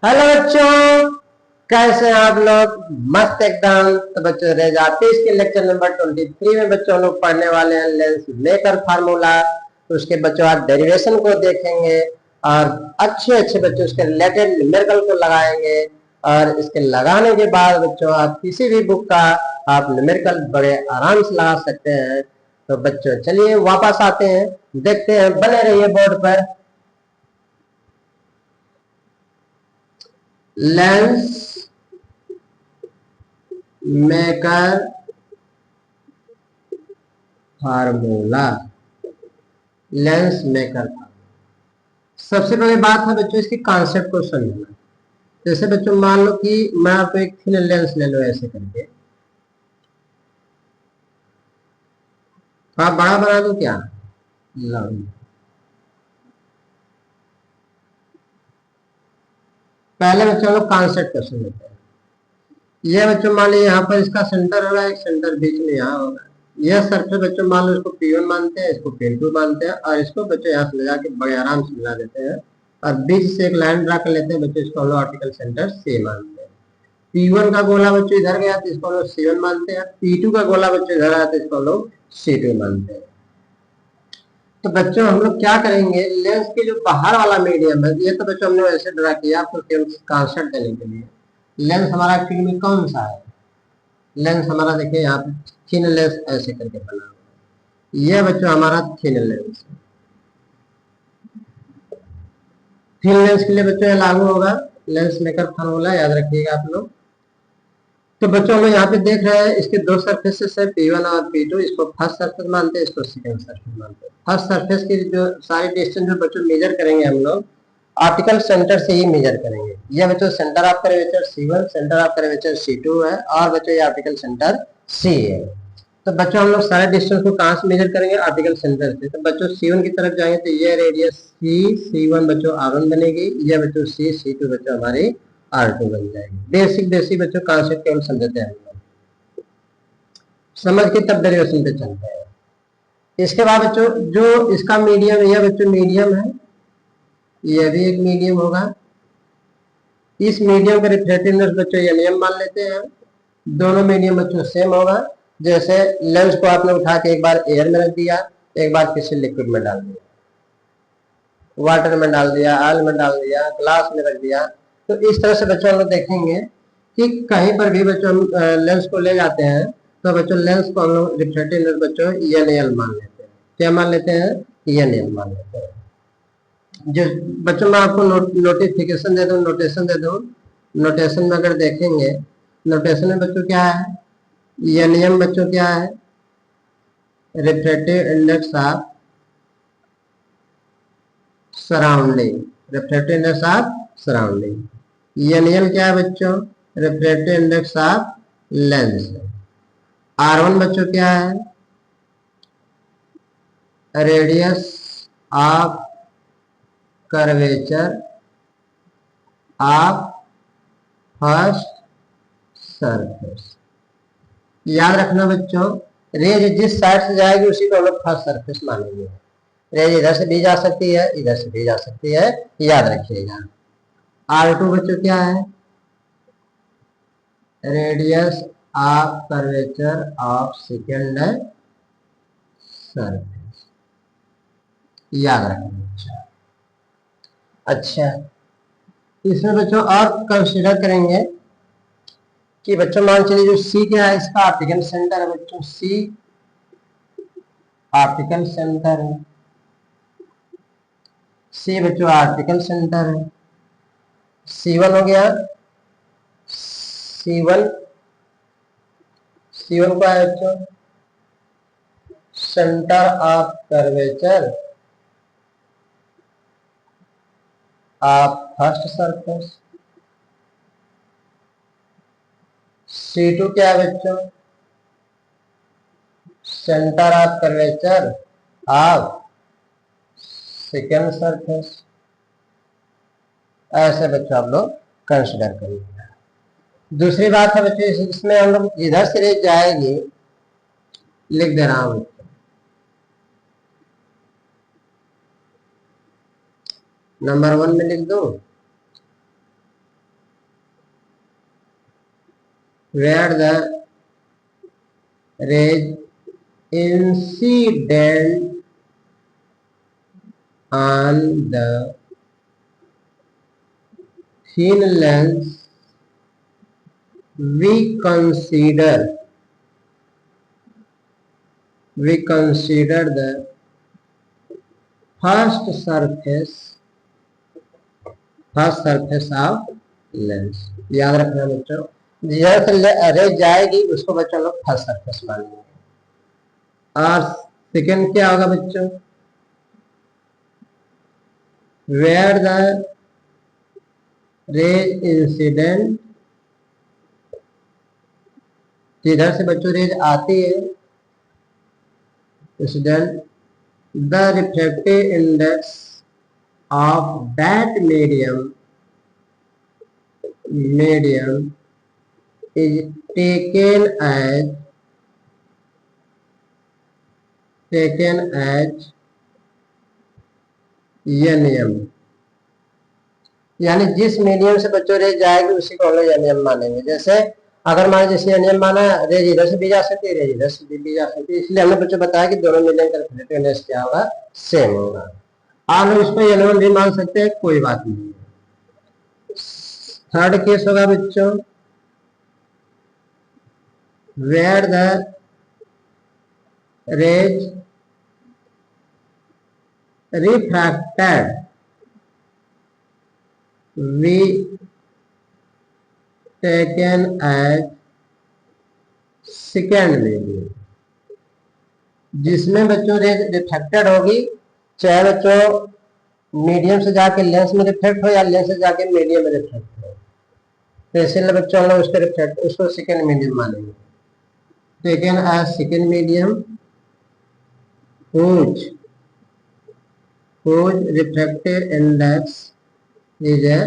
Hello बच्चों, कैसे हैं आप लोग? मस्त एकदम। तो बच्चों रेज आर्टिस्ट के लेक्चर नंबर 23 में बच्चों लोग पढ़ने वाले हैं लेंस मेकर फार्मूला। तो उसके बच्चों आप डेरिवेशन को देखेंगे और अच्छे अच्छे बच्चों उसके रिलेटेड न्यूमेरिकल को लगाएंगे। और इसके लगाने के बाद बच्चों आप किसी भी बुक का आप न्यूमेरिकल बड़े आराम से लगा सकते हैं। तो बच्चों चलिए वापस आते हैं, देखते हैं, बने रहिए बोर्ड पर। Lens maker formula, lens maker. सबसे पहले बात है बच्चों इसकी कॉन्सेप्ट को समझना। जैसे बच्चों मान लो कि मैं आपको एक थिन लेंस ले लो ऐसे करके, आप बड़ा बना दो क्या? लो, पहले बच्चों लोग कॉन्सेप्ट को समझते हैं। ये बच्चों मान लीजिए यहाँ पर इसका सेंटर होगा, एक सेंटर बीच में यहाँ होगा। यह सरफेस बच्चों मान लो इसको P1 मानते हैं, इसको P2 मानते हैं, और इसको बच्चों यहाँ से ले जाके बड़े आराम से मिला देते हैं और बीच से एक लाइन ड्रा कर लेते हैं बच्चों। इसको हम लोग ऑप्टिकल सेंटर C मानते हैं। P1 का गोला बच्चों इधर गया तो इसको हम लोग C1 मानते हैं। P2 का गोला बच्चों इधर आया तो इसको हम लोग C2 मानते हैं। तो बच्चों हम लोग क्या करेंगे, लेंस के जो बाहर वाला मीडियम है, ये तो बच्चों हमने ऐसे ड्रा किया आपको केवल कॉन्सेप्ट देने के लिए। लेंस हमारा एक्चुअली में कौन सा है? लेंस हमारा देखिए यहाँ पे थिन लेंस ऐसे करके बना हुआ है। ये बच्चों हमारा थिन लेंस है। थिन लेंस के लिए बच्चों ये लागू होगा लेंस मेकर फार्मूला, याद रखिएगा आप लोग। तो बच्चों हम लोग यहाँ पे देख रहे हैं इसके दो सरफेसेस है P1 और P2। इसको फर्स्ट सरफेस मानते हैं, इसको सेकंड सरफेस मानते हैं। फर्स्ट सरफेस की जो सारी डिस्टेंस जो बच्चों मेजर करेंगे हम लोग ऑप्टिकल सेंटर से ही मेजर करेंगे। यह बच्चों centre of curvature C1, centre of curvature C2 है, और बच्चों ये ऑप्टिकल सेंटर C है। तो बच्चों हम लोग सारे डिस्टेंस को कहाँ से मेजर करेंगे? ऑप्टिकल सेंटर से। तो बच्चों C1 की तरफ जाएंगे तो ये रेडियस C1 बच्चों R1 बनेगी, ये बच्चों C2 बच्चों हमारी R2 बन जाएगी। बेसिक बेसिक बच्चों कॉन्सेप्ट केवल समझते हैं, समझ के तब डेरिवेशन पे चलते हैं। इसके बाद बच्चों जो इसका मीडियम है, यह बच्चों मीडियम है, यह भी एक मीडियम होगा। इस मीडियम का रिफ्रैक्टिवनेस बच्चों एम मान लेते हैं। दोनों मीडियम बच्चों सेम होगा। जैसे लेंस को आपने उठा के एक बार एयर में रख दिया, एक बार किसी लिक्विड में डाल दिया, वाटर में डाल दिया, ऑयल में डाल दिया, ग्लास में रख दिया। तो इस तरह से बच्चों हम लोग देखेंगे कि कहीं पर भी बच्चों हम लेंस को ले जाते हैं तो बच्चों लेंस को हम लोग रिफ्रैक्टिव बच्चों एन मान लेते हैं। क्या मान लेते हैं? एन मान लेते हैं। जो बच्चों मैं आपको नोटिफिकेशन दे दूं, नोटेशन दे दूं। नोटेशन में अगर देखेंगे, नोटेशन में बच्चों क्या है? एन बच्चों क्या है? Refractive index of surrounding, refractive index of surrounding. N क्या है बच्चों? Refractive index of lens. R1 बच्चों क्या है? Radius of curvature of first surface. याद रखना बच्चों, रेज जिस साइड से जाएगी उसी को हम लोग फर्स्ट सरफेस मानेंगे। रेज इधर से भी जा सकती है, इधर से भी जा सकती है, याद रखिएगा। R2 बच्चों क्या है? Radius of curvature of second surface, याद रखना। अच्छा, इसमें बच्चों और कंसीडर करेंगे कि बच्चों मान चलिए जो C क्या है, इसका ऑप्टिकल सेंटर है बच्चों। C ऑप्टिकल सेंटर है, C बच्चों ऑप्टिकल सेंटर है। C1 हो गया, C1 C1 का है बच्चों centre of curvature of first surface. C2 क्या है बच्चों? Centre of curvature of second surface. ऐसे बच्चों आप लोग कंसिडर करिए। दूसरी बात है बच्चों इसमें हम लोग इधर से रेज जाएगी, लिख दे रहा हूं, नंबर 1 में लिख दो। where the rays incident on the thin lens, we consider the first surface of lens. याद रखना बच्चों, जैसे रेज जाएगी उसको बच्चों लोग फर्स्ट सरफेस मानेंगे। और सेकंड क्या होगा बच्चों, वेयर द रेज इंसिडेंट, जिधर से बच्चों रेज आती है incident, the refractive index of that medium is taken as NM, यानी जिस मीडियम से बच्चों रेज जाएगी उसी को हम लोग NM मानेंगे। जैसे अगर मान जैसे NM माना, रेज इधर से भी जा सकती है, रेज इधर से भी जा सकती है, इसलिए हमने बच्चों बताया कि दोनों मीडियम का रिफ्रैक्टिव इंडेक्स क्या होगा, सेम होगा। आप लोग इसको NM भी मान सकते हैं, कोई बात नहीं है। थर्ड केस होगा बच्चों, where the rays refracted, we taken as second medium, जिसमें बच्चों रेज रिफ्रैक्टेड होगी, चाहे बच्चों मीडियम से जाके लेंस में रिफ्लेक्ट हो या लेंस से जाके मीडियम में रिफ्लेक्ट हो, तो इसलिए बच्चों हम लोग उसको सेकेंड मीडियम मानेंगे। taken as second medium whose refractive index is a,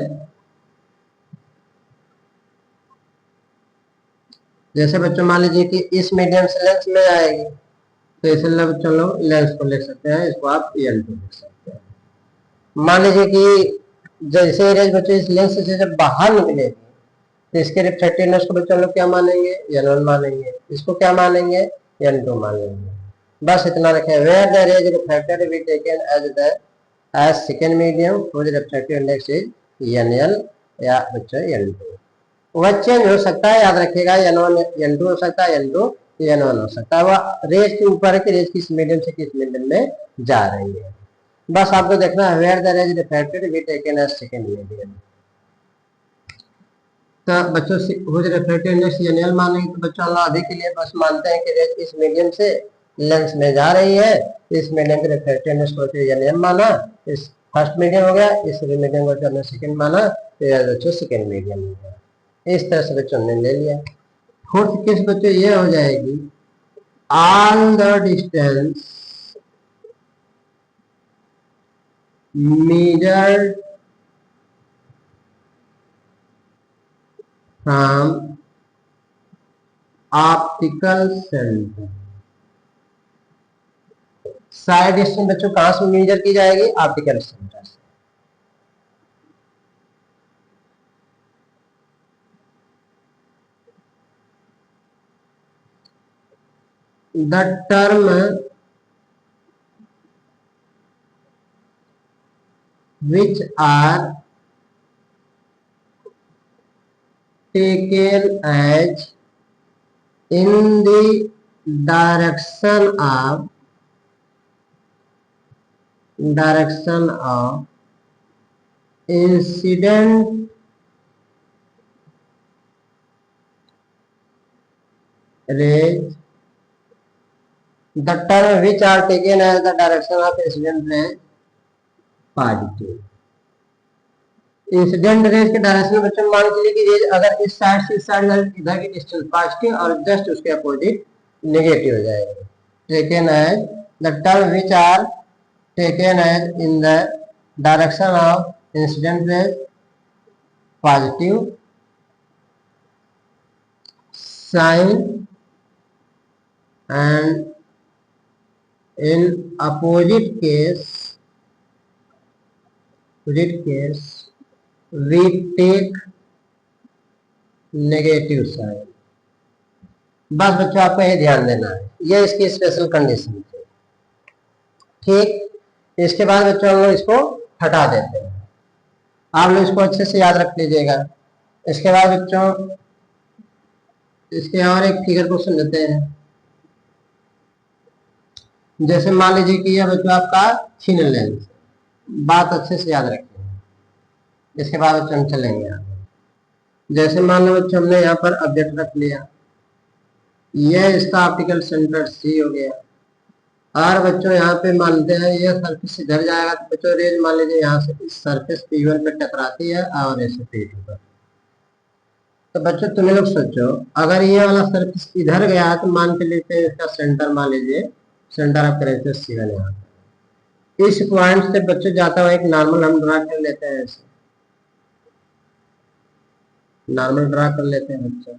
जैसे बच्चों मान लीजिए कि इस मीडियम से लेंस में आएगी, तो इसलिए बच्चों लोग लेंस को लिख सकते हैं, इसको आप N2 लिख सकते हैं। मान लीजिए कि जैसे रेज बच्चों इस लेंस से जब बाहर निकलेगी तो इसके रिफ्रैक्टिव इंडेक्स को बच्चों लोग क्या मानेंगे, N1 मानेंगे, इसको क्या मानेंगे, N2 मानेंगे। बस इतना रखें, where the rays refracted we taken as second medium whose refractive index is NL या बच्चों N2। वह चेंज हो सकता है, याद रखिएगा, N1 N2 हो सकता है, N2 N1 हो सकता है। वह रेज के ऊपर है कि रेज किस मीडियम से किस मीडियम में जा रही है। बस आपको देखना है, where the rays refracted we taken as second medium. तो बच्चों हुज रिफ्रैक्टिव इंडेक्स NL मानेंगे, तो बच्चों हम अभी के लिए बस मानते हैं कि रेज इस मीडियम से लेंस में जा रही है, इस मीडियम के रिफ्रैक्टिव इंडेक्स को NM माना, इस फर्स्ट मीडियम हो गया, इस मीडियम को हमने सेकंड माना, तो यह बच्चों सेकंड मीडियम हो गया। इस तरह से बच्चों ने ले लिया। फोर्थ केस बच्चों ये हो जाएगी, all the distance measured from optical centre. Side distance बच्चों कहां से मेजर की जाएगी, ऑप्टिकल सेंटर से। The term which are taken as in the direction of incident rays, the term which are taken as the direction of incident rays positive. Incident raise के direction बच्चों मान के लिए कि रेज अगर इस साइड से इस साइड इधर की डिस्टेंस पॉजिटिव और जस्ट उसके अपोजिट नेगेटिव हो जाएगा। Taken as the term which are taken as in the direction of incident rays positive sign and in opposite case we take negative sign। बस बच्चों आपको ये ध्यान देना है, ये इसकी स्पेशल कंडीशन है। ठीक, इसके बाद बच्चों हम लोग इसको हटा देते हैं। आप लोग इसको अच्छे से याद रख लीजिएगा। इसके बाद बच्चों इसके और एक फिगर को समझते हैं। जैसे मान लीजिए कि यह बच्चों आपका थिन लेंस, बात अच्छे से याद रखिए। इसके बाद बच्चों हम चलेंगे आगे। जैसे मान लो बच्चों हमने यहाँ पर ऑब्जेक्ट रख लिया, यह इसका ऑप्टिकल सेंटर सी हो गया। और बच्चों यहाँ पे मानते हैं ये सरफेस इधर जाएगा, तो बच्चों रेज मान लीजिए यहाँ से इस सरफेस P1 पे टकराती है और ऐसे P2 पर। तो बच्चों तुम लोग सोचो, अगर ये वाला सरफेस इधर गया है तो मान के लेते हैं इसका सेंटर, मान लीजिए सेंटर ऑफ करेक्टर C1 यहाँ पे। इस पॉइंट से बच्चों जाता हुआ एक नॉर्मल हम ड्रा कर लेते हैं, ऐसे नॉर्मल ड्रा कर लेते हैं बच्चों।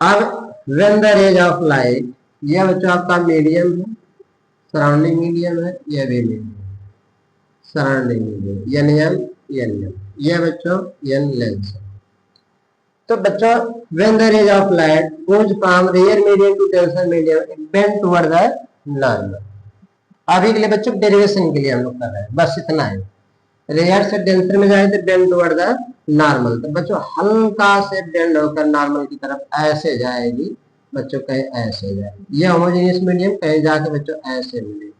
अब when the rays of light, यह बच्चों आपका मीडियम है, सराउंडिंग मीडियम है, यह भी मीडियम सराउंडिंग मीडियम, एन यह बच्चों एन लेंस है। तो बच्चों when the rays of light goes from rare medium to denser medium it bend toward the normal. अभी के लिए बच्चों डेरिवेशन के लिए हम लोग कर रहे हैं, बस इतना है। रेयर से डेंसर में जाए तो बेंड टुवर्ड द नॉर्मल, तो बच्चों हल्का से बेंड होकर नॉर्मल की तरफ ऐसे जाएगी बच्चों, कहीं ऐसे जाएगी। ये होमोजेनियस मीडियम कहीं जाके बच्चों ऐसे मिलेगी।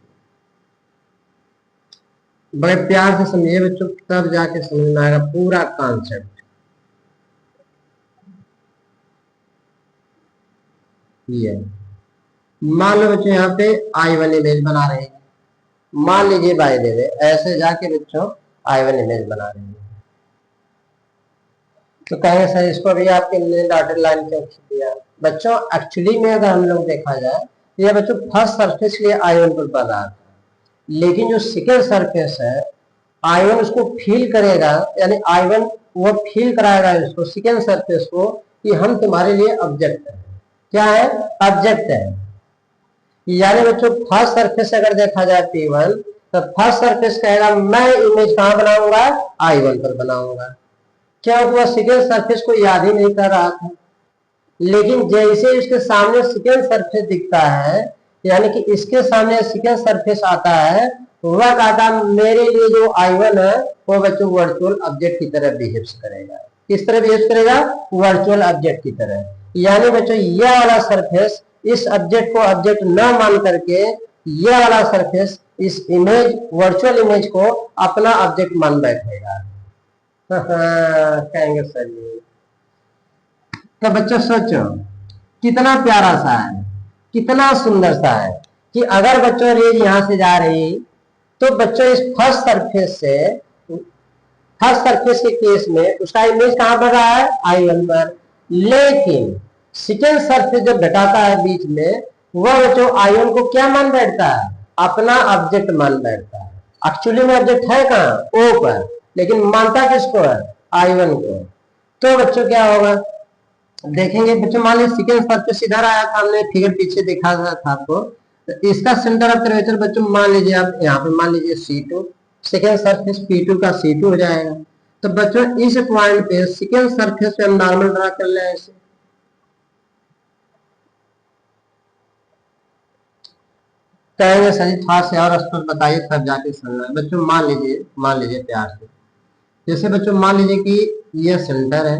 बड़े प्यार से समझिए बच्चों, तब जाके समझ में आएगा पूरा कॉन्सेप्ट। ये मान लो बच्चों यहाँ पे I1 इमेज बना रहे हैं, मान लीजिए बाय द वे ऐसे जाके बच्चों I1 इमेज बना रहे हैं, तो कहेंगे सर इसको भी आपके डॉटेड लाइन क्यों खींच दिया। बच्चों एक्चुअली में अगर हम लोग देखा जाए, ये बच्चों फर्स्ट सरफेस के लिए I1 पर बना था, लेकिन जो सेकेंड सरफेस है I1 उसको फील करेगा, यानी I1 वो फील कराएगा इसको सेकेंड सरफेस को कि हम तुम्हारे लिए ऑब्जेक्ट है। क्या है? ऑब्जेक्ट है। यानी बच्चों फर्स्ट सरफेस अगर देखा जाए P1, तो फर्स्ट सरफेस कहेगा मैं इमेज कहां बनाऊंगा? I1 पर बनाऊंगा। क्या हुआ? सेकेंड सरफेस को याद ही नहीं कर रहा था, लेकिन जैसे इसके सामने सेकेंड सरफेस दिखता है, यानी कि इसके सामने सेकेंड सरफेस आता है, वह कहता मेरे लिए जो I1 है वो बच्चों वर्चुअल ऑब्जेक्ट की तरह बिहेव करेगा। किस तरह बिहेव करेगा? वर्चुअल ऑब्जेक्ट की तरह। यानी बच्चों यह वाला सरफेस इस ऑब्जेक्ट को ऑब्जेक्ट न मान करके यह वाला सरफेस इस इमेज वर्चुअल इमेज को अपना ऑब्जेक्ट मान बैठेगा। कहेंगे सर जी। तो बच्चों सोचो कितना प्यारा सा है, कितना सुंदर सा है कि अगर बच्चों रेज यहां से जा रही, तो बच्चों इस फर्स्ट सरफेस के केस में उसका इमेज कहां पर रहा है? I1 पर। लेकिन सेकेंड सरफेस जब घटाता है बीच में, वह बच्चों I1 को क्या मान बैठता है? अपना ऑब्जेक्ट मान बैठता है। एक्चुअली में ऑब्जेक्ट है कहां? O पर, लेकिन मानता किसको है? I1 को। तो बच्चों क्या होगा देखेंगे बच्चों, मान लीजिए सेकेंड सरफेस इधर आया था, हमने फिगर पीछे देखा था आपको, तो इसका सेंटर ऑफ कर्वेचर बच्चों मान लीजिए आप यहाँ पे मान लीजिए C2, सेकेंड सरफेस P2 का C2 हो जाएगा। तो बच्चों इस पॉइंट पे सेकेंड सरफेस पे हम नॉर्मल ड्रा कर ले ऐसे। कहेंगे सर जी थोड़ा से और स्पष्ट बताइए तब जाके समझना है। बच्चों मान लीजिए प्यार से, जैसे बच्चों मान लीजिए कि ये सेंटर है,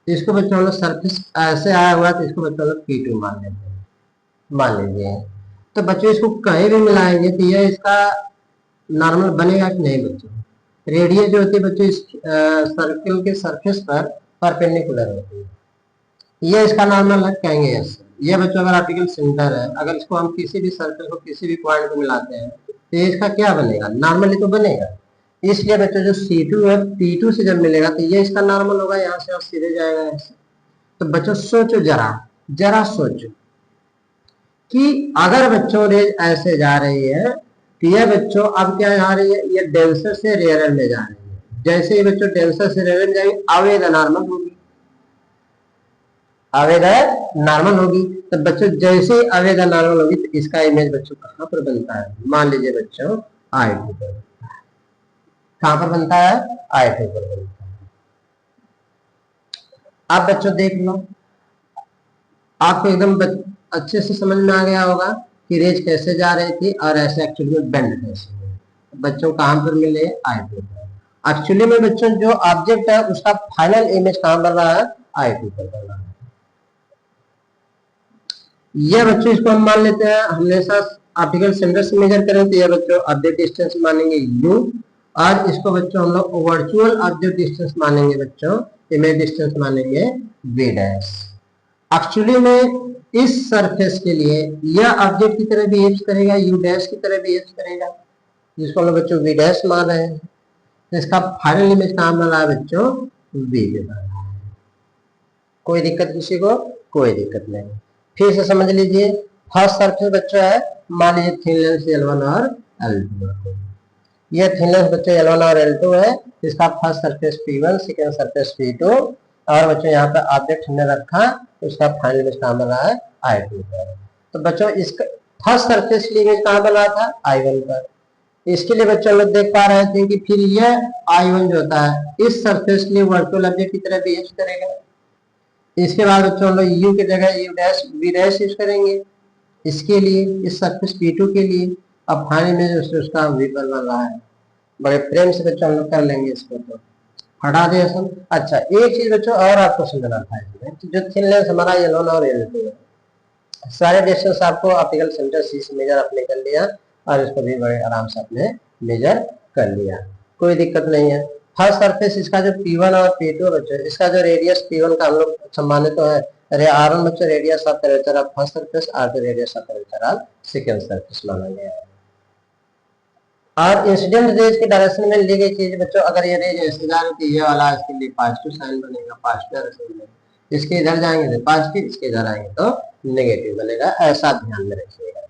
इसको बच्चों हम लोग सरफेस ऐसे आया हुआ है, तो इसको बच्चों लोग P2 मान लेते हैं, मान लीजिए। तो बच्चों इसको कहीं भी मिलाएंगे तो ये इसका नॉर्मल बनेगा कि नहीं बच्चों? रेडियस जो होती है बच्चों इस सर्कल के सरफेस पर परपेंडिकुलर होती है, ये इसका नॉर्मल है, कहेंगे यस। ये बच्चों अगर ऑप्टिकल सेंटर है, अगर इसको हम किसी भी सर्कल को किसी भी पॉइंट पे मिलाते हैं तो ये इसका क्या बनेगा? नॉर्मली तो बनेगा। इसलिए बच्चों जो C2 है P2 से जब मिलेगा तो ये इसका नॉर्मल होगा, यहाँ से और सीधे जाएगा ऐसे। तो बच्चों सोचो जरा सोचो कि अगर बच्चों रेज ऐसे जा रही है, तो ये बच्चों अब क्या जा रही है? ये डेंसर से रेयर में जा रही है। जैसे ही बच्चों डेंसर से रेयर में जाएगी, अवे द नॉर्मल होगी, अवे द नॉर्मल होगी। तो बच्चों जैसे ही अवे द नॉर्मल होगी, तो इसका इमेज बच्चों कहां पर बनता है? मान लीजिए बच्चों I2 पर। कहां पर बनता है? I2 पर बनता है। अब बच्चों देख लो, आपको एकदम अच्छे से समझ में आ गया होगा कि रेज कैसे जा रही थी और ऐसे एक्चुअली में बेंड कैसे हुए। बच्चों कहाँ पर मिले, आई टू पर। एक्चुअली में बच्चों जो ऑब्जेक्ट है उसका फाइनल इमेज कहाँ बन रहा है, आई टू पर बन रहा है। ये बच्चों इसको हम मान लेते हैं हमेशा ऑप्टिकल सेंटर से मेजर करें तो ये बच्चों ऑब्जेक्ट डिस्टेंस मानेंगे यू, और इसको बच्चों हम लोग वर्चुअल ऑब्जेक्ट डिस्टेंस मानेंगे बच्चों, इमेज डिस्टेंस मानेंगे वी डैश। एक्चुअली में इस सरफेस के लिए यह ऑब्जेक्ट की तरह बिहेव करेगा, यू डैश की तरह बिहेव करेगा, जिसको हम लोग बच्चों वी डैश मान रहे हैं। तो इसका फाइनल इमेज कहाँ बन रहा है बच्चों, वी बन रहा है। कोई दिक्कत किसी को, कोई दिक्कत नहीं। फिर से समझ लीजिए, फर्स्ट सरफेस बच्चों है, मान लीजिए थिन लेंस L1 और L2। ये थिन लेंस बच्चों L1 और L2 है, इसका first surface P1, second surface P2, और बच्चों यहाँ पे ऑब्जेक्ट हमने रखा, उसका फाइनल इमेज कहाँ बना है, I2 पर। तो बच्चों इसका फर्स्ट सरफेस की इमेज कहाँ बना था, I1 पर। इसके लिए बच्चों लोग देख पा रहे थे कि फिर यह I1 जो होता है इस सरफेस के लिए वर्चुअल ऑब्जेक्ट की तरह बिहेव करेगा। इसके बाद बच्चों हम लोग यू की जगह U dash V dash use करेंगे इसके लिए, इस सरफेस P2 के लिए। अब फाइनल में उसका वी पर बन रहा है। बड़े प्रेम से बच्चों हम लोग कर लेंगे इसको, तो हटा दे सब। अच्छा, एक चीज बच्चों और आपको समझना था इसमें, जो थिन लेंस हमारा L1 और L2 है, सारे डिस्टेंस आपको ऑप्टिकल सेंटर सी से मेजर आपने कर लिया और इसको भी बड़े आराम से आपने मेजर कर लिया, कोई दिक्कत नहीं है। फर्स्ट सरफेस इसका जो P1 और P2 बच्चों, इसका जो रेडियस P1 का हम लोग सम्मानित तो है, अरे R1 बच्चों radius of curvature of first surface, R2 radius of curvature of second surface माना गया है। और इंसिडेंट रेज के डायरेक्शन में ली गई चीज बच्चों, अगर ये रेज ऐसे जा रही थी, ये वाला इसके लिए पॉजिटिव साइन बनेगा, पॉजिटिव डायरेक्शन में, इसके इधर जाएंगे तो पॉजिटिव, इसके इधर आएंगे तो नेगेटिव बनेगा, ऐसा ध्यान में रखिएगा।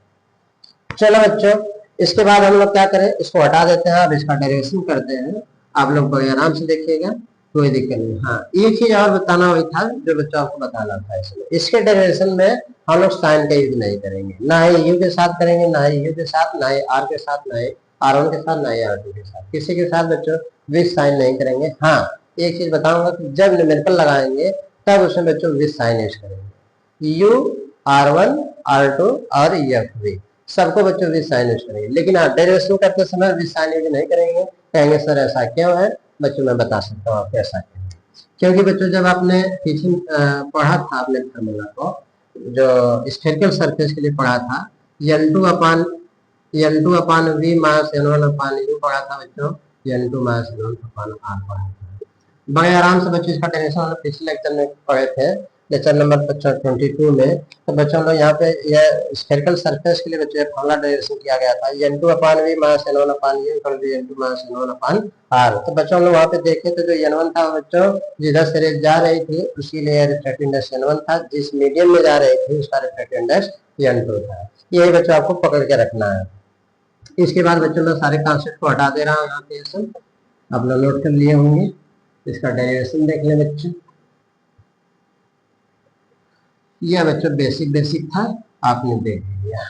चलो बच्चों, इसके बाद हम लोग क्या करें, इसको हटा देते हैं और इसका डायरेक्शन करते हैं। आप लोग बड़े आराम से देखिएगा, कोई दिक्कत नहीं। हाँ, एक चीज और बताना वही था जो बच्चों आपको बताना था इसमें, इसके डायरेक्शन में हम लोग साइन का यूज नहीं करेंगे, ना ही यू के साथ करेंगे, ना ही यू के साथ, ना ही आर के साथ, ना ही R1 के साथ, ना ही R2 के साथ, किसी के साथ बच्चों विथ साइन नहीं करेंगे। हाँ, एक चीज बताऊंगा कि जब न्यूमेरिकल लगाएंगे तब उसमें बच्चों विथ साइन यूज करेंगे, यू R1 R2 और FV सबको बच्चों विथ साइन यूज करेंगे, लेकिन डेरिवेशन करते समय विथ साइन यूज नहीं करेंगे। कहेंगे सर ऐसा क्यों है, बच्चों मैं बता सकता हूँ आपको ऐसा क्यों, क्योंकि बच्चों जब आपने टीचिंग पढ़ा था आपने फार्मूला को, जो स्फेरिकल सरफेस के लिए पढ़ा था, L2 अपान V minus N1 upon U पढ़ा था बच्चों, N2 minus N1 upon R पढ़ा था। बड़े आराम से बच्चों इसका डेरिवेशन हम पिछले लेक्चर में पढ़े थे, लेक्चर नंबर बच्चों 22 में। तो बच्चों लोग यहाँ पे यह स्फेरिकल सरफेस के लिए बच्चों फॉर्मूला डेरिवेशन किया गया था, N2 upon V minus N1 upon U equal to N2 minus N1 upon R। तो बच्चों लोग वहाँ पे देखे तो जो N1 था बच्चों जिधर से रेज जा रही थी उसी लिए रिफ्रैक्टिव इंडेक्स N1 था, जिस मीडियम में जा रही थी उसका रिफ्रैक्टिव इंडेक्स N2 था। यही बच्चों आपको पकड़ के रखना है। इसके बाद बच्चों मैं सारे कॉन्सेप्ट को हटा दे रहा हूँ यहाँ पे, सब आप लोग नोट कर लिए होंगे। इसका डेरिवेशन देख लें बच्चों, यह बच्चों बेसिक था, आपने देख लिया।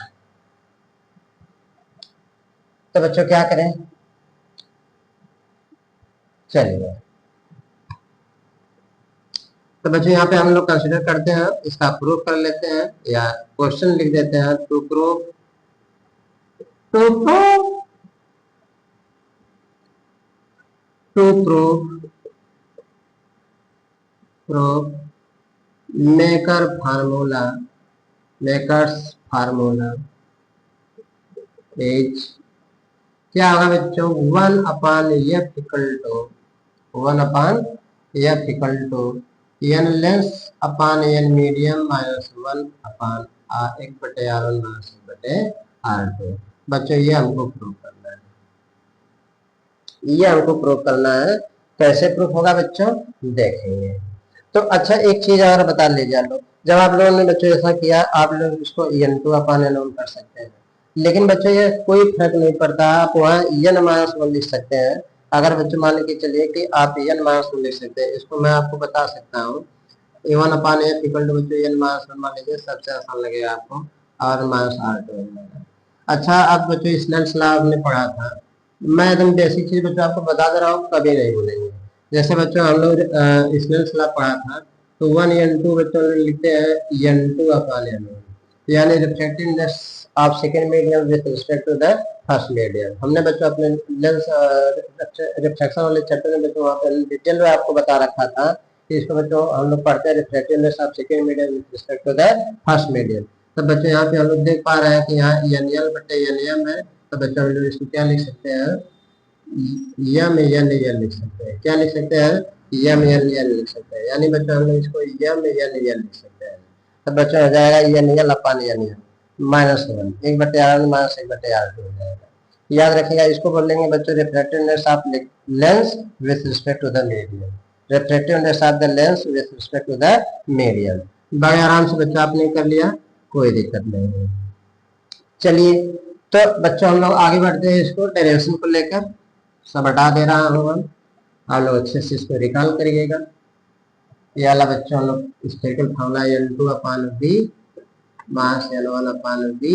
तो बच्चों क्या करें, चलिए तो बच्चों यहाँ पे हम लोग कंसिडर करते हैं, इसका प्रूफ कर लेते हैं या क्वेश्चन लिख देते हैं, to proof makers formula is क्या होगा बच्चों, 1 upon F equal to N lens upon N medium minus 1 upon R 1/R1 minus 1/R2। बच्चों ये हमको प्रूव करना है, कैसे प्रूफ होगा बच्चों देखेंगे। तो अच्छा एक चीज और बता लीजिए आप लोग, जब आप लोगों ने बच्चों ऐसा किया, आप लोग इसको N2 अपान N1 कर सकते हैं, लेकिन बच्चों ये कोई फर्क नहीं पड़ता, आप वहाँ N माइनस 1 लिख सकते हैं। अगर बच्चों मान के चलिए कि आप N माइनस 1 लिख सकते हैं, इसको मैं आपको बता सकता हूँ, A1 upon F equal to बच्चों N माइनस 1 मान लीजिए, सबसे आसान लगेगा आपको, R माइनस R2। अच्छा, अब बच्चों स्नेल्स लॉ आपने पढ़ा था, मैं एकदम बेसिक चीज बच्चों आपको बता दे रहा हूँ, कभी नहीं भूलेंगे। जैसे बच्चों हम लोग स्नेल्स लॉ पढ़ा था, तो 1n2 बच्चों लिखते हैं n2 अपॉन n1, यानी refractiveness of second medium with respect to the first medium. हमने बच्चों अपने लेंस रिफ्रैक्शन वाले चैप्टर में बच्चों वहाँ पर डिटेल में आपको बता रखा था कि इसको बच्चों हम लोग पढ़ते हैं refractiveness of second medium with respect to the first medium. तो बच्चों यहाँ पे हम लोग देख पा रहे हैं कि यहाँ NL बटे NM है, तो बच्चों हम लोग इसको क्या लिख सकते हैं, यम एन एन लिख सकते हैं। क्या लिख सकते हैं, यम एन एन लिख सकते हैं, यानी बच्चों हम लोग इसको यम एन एन लिख सकते हैं। तो बच्चों हो जाएगा N L upon N N -1, 1/r minus 1/r2 हो जाएगा। याद रखिएगा, इसको बोलेंगे बच्चों refractiveness of lens with respect to the medium, refractiveness of the lens with respect to the medium. बड़े आराम से बच्चा आपने कर लिया, कोई दिक्कत नहीं है। चलिए तो बच्चों हम लोग आगे बढ़ते हैं, इसको डायरेक्शन को लेकर सब हटा दे रहा हूँ हम, आप लोग अच्छे से इसको रिकॉल करिएगा। ये वाला बच्चों हम लोग spherical formula n2 upon b minus n1 upon b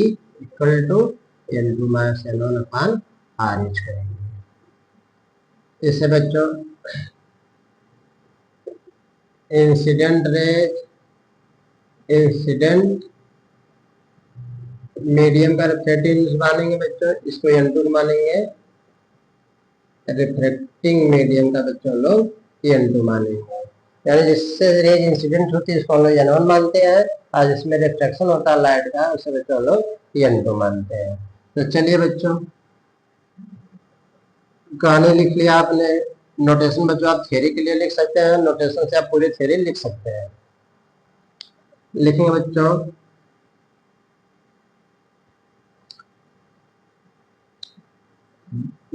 equal to n2 minus n1 upon r use करेंगे। इससे बच्चों इंसिडेंट मीडियम का रिफ्रैक्टिव मानेंगे बच्चों, इसको n2 मानेंगे, रिफ्रैक्टिंग मीडियम का बच्चों लोग n2 मानेंगे, यानी जिससे रेज इंसिडेंट होती है इसको हम लोग n1 मानते हैं, और जिसमें रिफ्लेक्शन होता है लाइट का उसे बच्चों लोग n2 मानते हैं। तो चलिए बच्चों, कहानी लिख लिया आपने, नोटेशन बच्चों आप थ्योरी के लिए लिख सकते हैं, नोटेशन से आप पूरी थ्योरी लिख सकते हैं। लिखेंगे बच्चों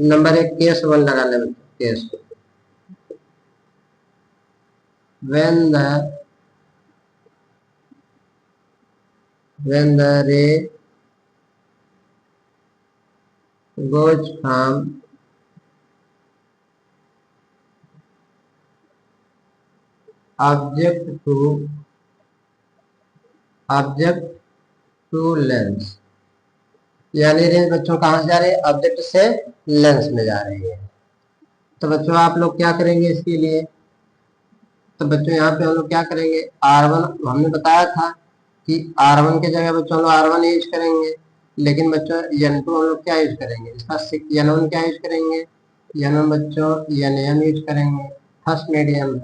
नंबर 1 केस 1 लगा ले बच्चों, case when the ray goes from object to lens, यानी रेंज बच्चों कहाँ से जा रही है, ऑब्जेक्ट से लेंस में जा रही है। तो बच्चों आप लोग क्या करेंगे इसके लिए, तो बच्चों यहाँ पे हम लोग क्या करेंगे, R1 हमने बताया था कि R1 के जगह बच्चों हम लोग R1 यूज करेंगे, लेकिन बच्चों n2 हम लोग क्या यूज करेंगे, इसका n1 क्या यूज करेंगे, n1 बच्चों n यूज करेंगे, फर्स्ट मीडियम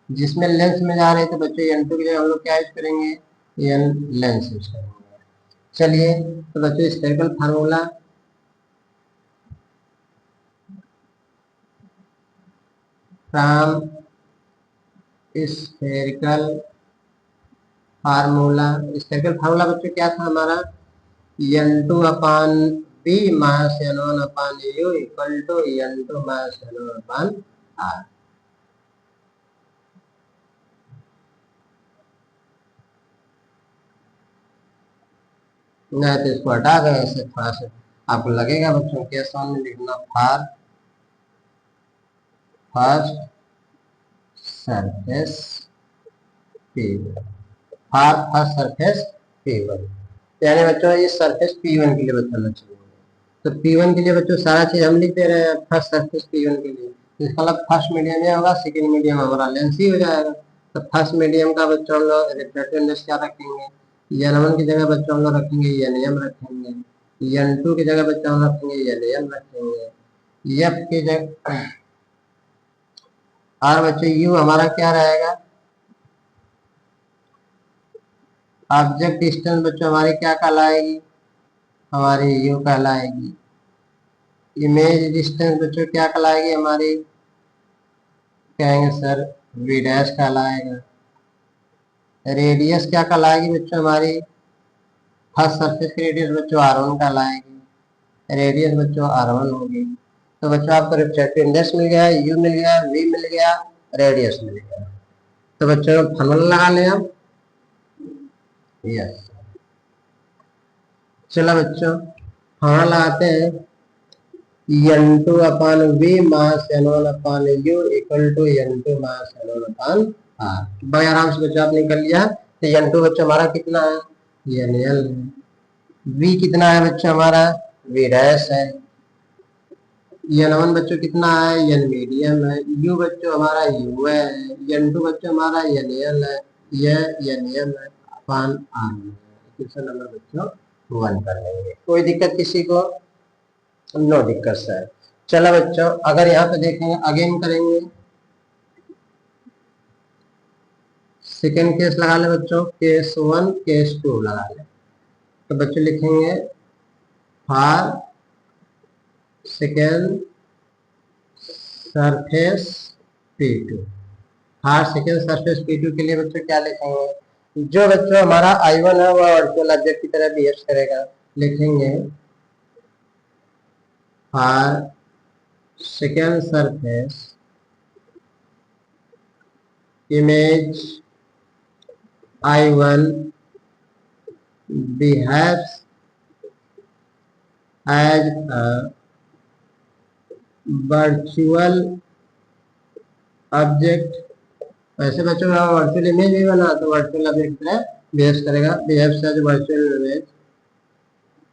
जिसमें लेंस में जा रहे थे बच्चों n2 की जगह हम लोग क्या यूज करेंगे, n लेंस यूज करेंगे। चलिए तो बच्चों spherical formula from spherical formula बच्चों क्या था हमारा, n2 upon b minus n1 upon u equal to n2 minus n1 upon r। नहीं तो इसको हटा दें, ऐसे थोड़ा सा आपको लगेगा बच्चों के सामने लिखना first surface P1, first surface P1, यानी बच्चों इस सरफेस P1 के लिए बताना चाहिए। तो P1 के लिए बच्चों सारा चीज हम लिख दे रहे हैं, फर्स्ट सरफेस P1 के लिए, इसका मतलब फर्स्ट मीडियम ये होगा, सेकेंड मीडियम हमारा लेंस ही हो जाएगा। तो फर्स्ट मीडियम का बच्चों हम लोग रिफ्रैक्टिवनेस क्या रखेंगे, n1 की जगह बच्चों हम लोग रखेंगे nm रखेंगे, n2 की जगह बच्चों हम रखेंगे nm रखेंगे, f की जगह और बच्चों u हमारा क्या रहेगा, ऑब्जेक्ट डिस्टेंस बच्चों हमारी क्या कहलाएगी, हमारी u कहलाएगी। इमेज डिस्टेंस बच्चों क्या कहलाएगी हमारी, कहेंगे सर v डैश कहलाएगा। रेडियस क्या कहलाएगी बच्चों हमारी, फर्स्ट सरफेस की रेडियस बच्चों r1 कहलाएगी, रेडियस बच्चों r1 होगी। तो बच्चों आपको रिफ्रैक्टिव इंडेक्स मिल गया, u मिल गया, v मिल गया, रेडियस मिल गया। तो बच्चों फार्मूला लगा लें आप, यस। चलो बच्चों फार्मूला लगाते हैं, n2 upon v minus n1 upon u equal to n2 minus n1 upon r। बड़े आराम से बच्चों आपने कर लिया। तो n2 बच्चों हमारा कितना है, nl है, v कितना है बच्चों हमारा v डैश है, n1 बच्चों कितना है, n मीडियम है, u बच्चों हमारा u है, n2 बच्चों हमारा nl है, यह nm है अपान r। क्वेश्चन नंबर बच्चों 1 कर लेंगे। कोई दिक्कत किसी को? नो दिक्कत सर। चलो बच्चों अगर यहाँ पे देखेंगे अगेन करेंगे, सेकेंड केस लगा ले बच्चों, केस 1 केस 2 लगा ले। तो बच्चों लिखेंगे for second surface P2। For second surface P2 के लिए बच्चों क्या लिखेंगे, जो बच्चों हमारा I1 है वह वर्चुअल ऑब्जेक्ट की तरह बिहेव करेगा। लिखेंगे for second surface image I1 behaves as a virtual object। वैसे बच्चों वर्चुअल इमेज भी बना तो वर्चुअल ऑब्जेक्ट की तरह बिहेव करेगा। Behaves as virtual image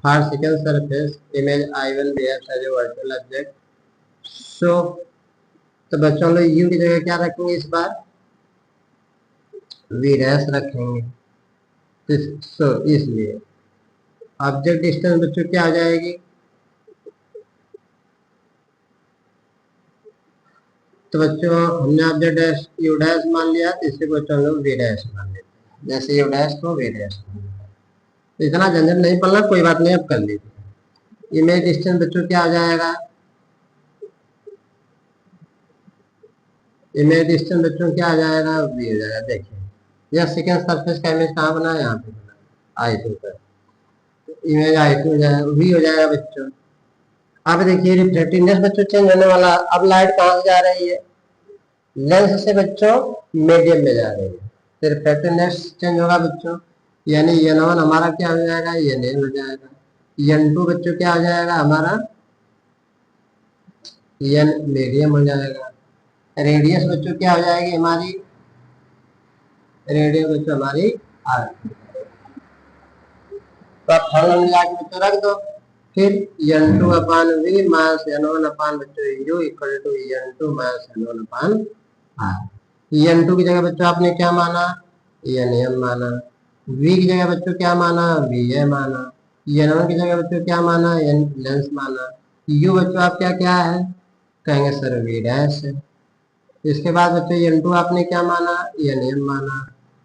for second surface image I1 behaves as a virtual object। सो तो बच्चों लोग यू की जगह क्या रखेंगे, इस बार वी डैश रखेंगे। सो इसलिए ऑब्जेक्ट डिस्टेंस बच्चों क्या आ जाएगी, तो बच्चों हमने ऑब्जेक्ट डैश यू डैश मान लिया, तो इसी को बच्चों लोग वी डैश मान लेते हैं। जैसे यू डैश को वी डैश मान लिया, तो इतना झंझट नहीं पड़ना, कोई बात नहीं, अब कर लीजिए। इमेज डिस्टेंस बच्चों क्या आ जाएगा, इमेज डिस्टेंस बच्चों क्या आ जाएगा, वी हो जाएगा। देखिए यह सेकेंड सरफेस का इमेज कहाँ बना है, यहाँ पे बना I2 पर, इमेज I2 हो जाएगा, वी हो जाएगा बच्चों। अब देखिए रिफ्लेक्टिवनेस बच्चों चेंज होने वाला। अब लाइट कहाँ से जा रही है, लेंस से बच्चों मीडियम में जा रही है, तो रिफ्लेक्टिवनेस चेंज होगा बच्चों, यानी n1 हमारा क्या हो जाएगा, nl हो जाएगा। n2 बच्चों क्या हो जाएगा हमारा, n मीडियम हो जाएगा। रेडियस बच्चों क्या हो जाएगी हमारी, रेडियस बच्चों हमारी r। तो आप फॉर्मूला में जाके बच्चों रख दो, फिर n2 upon v minus n1 upon बच्चों u equal to n2 minus n1 upon r। n2 की जगह बच्चों आपने क्या माना, nm माना, v की जगह बच्चों क्या माना, va माना, n1 की जगह बच्चों क्या माना, n लेंस माना, u बच्चों आप क्या क्या है, कहेंगे सर v डैश है। इसके बाद बच्चों n2 आपने क्या माना, nm माना,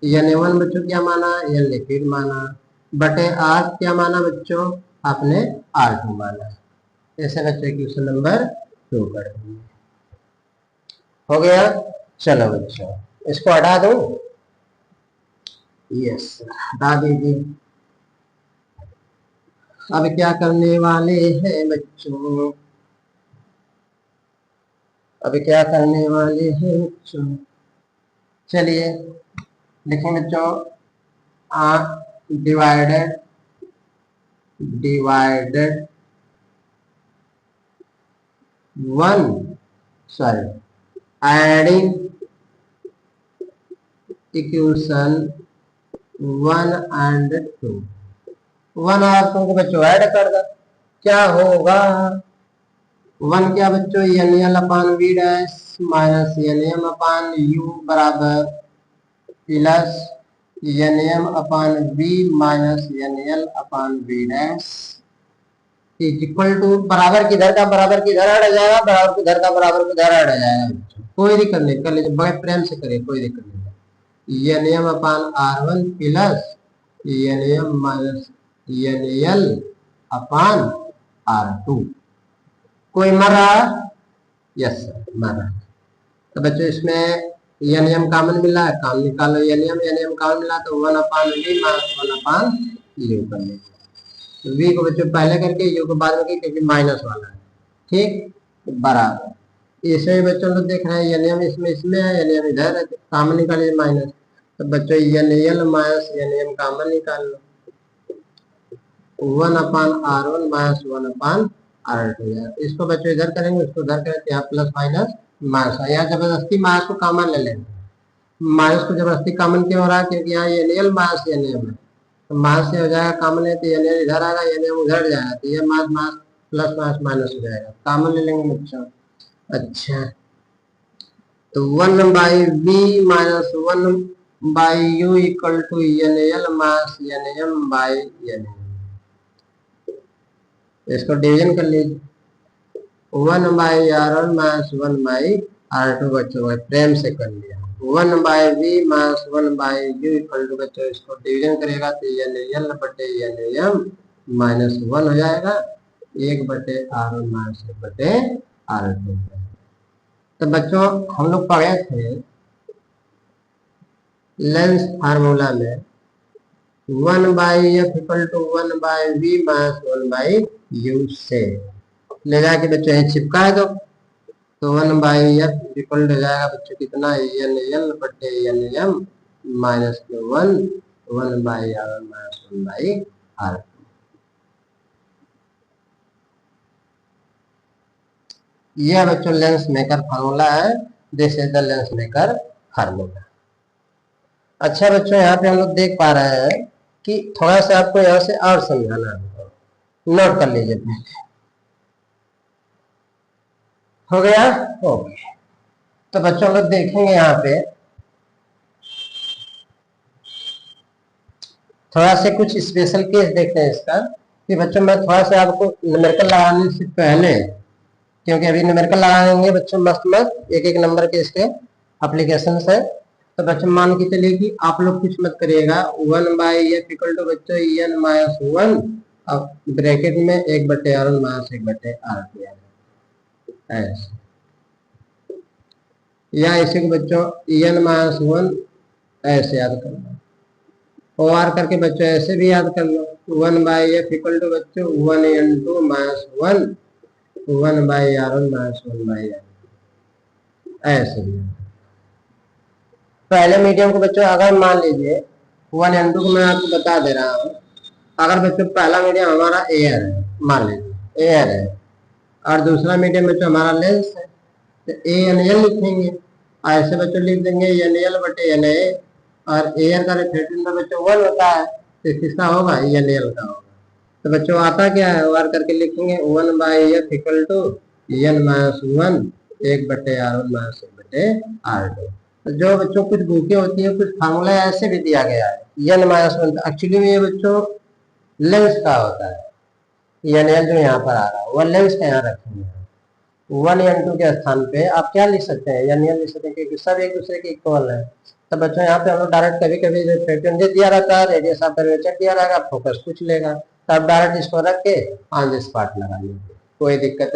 n1 बच्चों क्या माना, n लिक्विड माना, बटे r क्या माना बच्चों, आपने R2 माना। ऐसे बच्चों क्वेश्चन नंबर 2 कर देंगे। हो गया। चलो बच्चों इसको हटा दो, यस हटा दीजिए। अब क्या करने वाले हैं बच्चों, अब क्या करने वाले हैं बच्चों, चलिए लिखें बच्चों divided divided 1 sorry adding equation 1 and 2। 1 और 2 को बच्चों ऐड कर दो, क्या होगा, 1 क्या बच्चों nl upon v dash minus nm upon u बराबर plus nm upon v minus nl upon v dash equal to, बराबर किधर का बराबर किधर हट जाएगा, बराबर किधर का बराबर किधर हट जाएगा, कोई दिक्कत नहीं, कर लीजिए बड़े प्रेम से करिए, कोई दिक्कत नहीं। nm अपान r1 plus nm minus nl अपान r2। कोई मर रहा, यस सर मर रहा। तो बच्चों इसमें nm कॉमन मिला है, काम निकालो, nm कॉमन मिला तो 1 अपान v माइनस 1 अपान u कर लीजिए। v को बच्चों पहले करके u को बाद में, क्योंकि माइनस वाला है, ठीक बराबर। इसे बच्चों लोग देख रहे हैं nm इसमें इसमें है, nm इधर है, कॉमन निकालिए माइनस, तो बच्चों nl माइनस nm कॉमन निकाल लो, 1 अपान r1 माइनस 1 अपान r2। इसको बच्चों इधर करेंगे, उसको उधर करेंगे, यहाँ प्लस माइनस माइनस, यहाँ जबरदस्ती माइनस को कॉमन ले लेंगे। माइनस को जबरदस्ती कॉमन क्यों हो रहा है, क्योंकि यहाँ nl माइनस nm है, तो माइनस से हो जाएगा कॉमन है, तो nl इधर आएगा, nm उधर जाएगा, तो ये minus minus plus minus minus हो जाएगा, कॉमन ले लेंगे बच्चों। अच्छा तो 1/v-1/u equal to NaL minus NaM by NaM, इसको डिवीजन कर लीजिए। 1/r1 माइनस 1/r2 बच्चों प्रेम से कर लिया। 1/v minus 1/u equal to बच्चों इसको डिवीजन करेगा तो NaL बटे NaM माइनस 1 हो जाएगा, 1/r1 माइनस 1/r2। तो बच्चों हम लोग पढ़े थे लेंस फार्मूला में 1/f equal to 1/v minus 1/u से ले जाके बच्चों यही चिपका दो, तो 1/f इक्वल हो जाएगा बच्चों कितना, NaL बटे NaM minus 1 1/r1 minus 1/r2। यह बच्चों लेंस मेकर फार्मूला है, this is the lens maker formula. अच्छा बच्चों यहाँ पे हम लोग देख पा रहे हैं कि थोड़ा सा आपको यहाँ से और समझाना है, नोट कर लीजिए पहले। हो गया ओके। तो बच्चों लोग देखेंगे यहाँ पे थोड़ा से कुछ स्पेशल केस देखते हैं इसका, कि बच्चों मैं थोड़ा सा आपको न्यूमेरिकल लगाने से पहले, क्योंकि अभी न्यूमेरिकल लगाएंगे बच्चों मस्त मस्त एक एक नंबर के इसके एप्लीकेशन है। तो बच्चों मान के चलिए कि आप लोग कुछ मत करिएगा, 1/f इक्वल टू बच्चों n माइनस 1 अब ब्रैकेट में 1/r1 माइनस 1/r2 ऐसे, या इसी को बच्चों n माइनस 1 ऐसे याद करना, और करके बच्चों ऐसे भी याद कर लो 1/f इक्वल टू बच्चों 1n2 minus 1 1/r1 minus 1/r2 ऐसे भी। पहले मीडियम को बच्चों अगर मान लीजिए 1n2 को मैं आपको बता दे रहा हूँ, अगर बच्चों पहला मीडियम हमारा एयर है, मान लीजिए एयर है, और दूसरा मीडियम बच्चों हमारा लेंस है, तो NaL लिखेंगे, ऐसे बच्चों लिख देंगे NaL बटे Na, और एयर का रिफ्रैक्टिव इंडेक्स बच्चों 1 होता है, तो किसका होगा, NaL का होगा। तो बच्चों आता क्या है, वार करके लिखेंगे 1/f equal to n minus 1 1/r1 minus 1/r2। तो जो बच्चों कुछ बुकें होती है कुछ फार्मूला ऐसे भी दिया गया है n माइनस 1, एक्चुअली में ये बच्चों लेंस का होता है, NaL जो यहाँ पर आ रहा है वह लेंस का यहाँ रखेंगे। 1n2 के स्थान पे आप क्या लिख सकते हैं, NaL लिख सकते हैं, क्योंकि सब एक दूसरे के इक्वल है। तो बच्चों यहाँ पे हम लोग डायरेक्ट कभी कभी रिफ्रैक्टिव इंडेक्स दिया रहता है, रेडियस ऑफ कर्वेचर दिया रहेगा, फोकस कुछ लेगा, तो आप डायरेक्ट इसको रख के ऑन द स्पॉट लगा लीजिए, कोई दिक्कत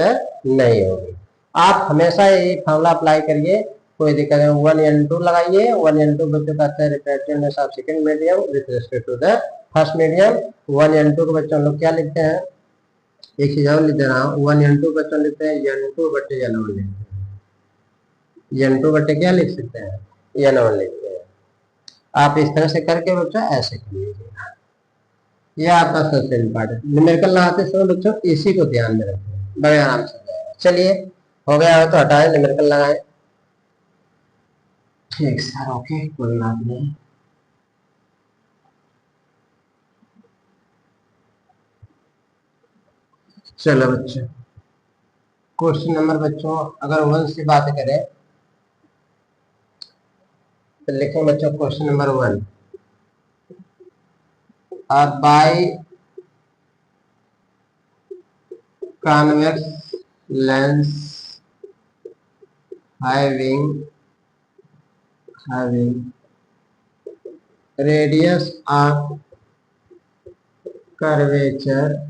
नहीं होगी। आप हमेशा ये फार्मूला अप्लाई करिए, कोई दिक्कत है। 1n2 लगाइए, 1n2 बच्चों का है refractive index of second medium with respect to the first medium. 1n2 को बच्चों लोग क्या लिखते हैं, एक चीज और लिख दे रहा हूँ, 1n2 बच्चों लिखते हैं n2 बटे n1 लिखते हैं, n2 बटे क्या लिख सकते हैं, n1 लिखते हैं। आप इस तरह से करके बच्चों ऐसे कर लीजिएगा, यह आपका सबसे इम्पोर्टेंट। न्यूमेरिकल लगाते समय बच्चों इसी को ध्यान में रखें, बड़े आराम से जाएगा। चलिए हो गया है तो हटाए, न्यूमेरिकल लगाए। ठीक सर ओके, कोई बात नहीं। चलो बच्चों क्वेश्चन नंबर बच्चों अगर 1 से बात करें तो लिखें बच्चों question number 1, by convex lens having radius of curvature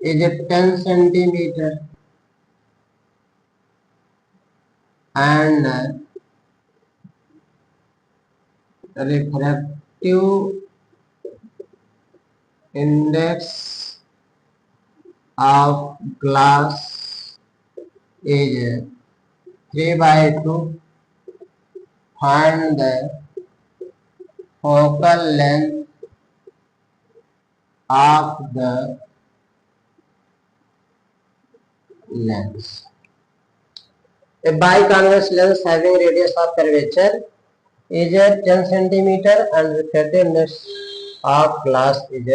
is 10 centimeter and refractive index of glass is 3/2. Find the focal length of the lens. A biconvex lens having radius of curvature is 10 centimeter and refractive index of glass is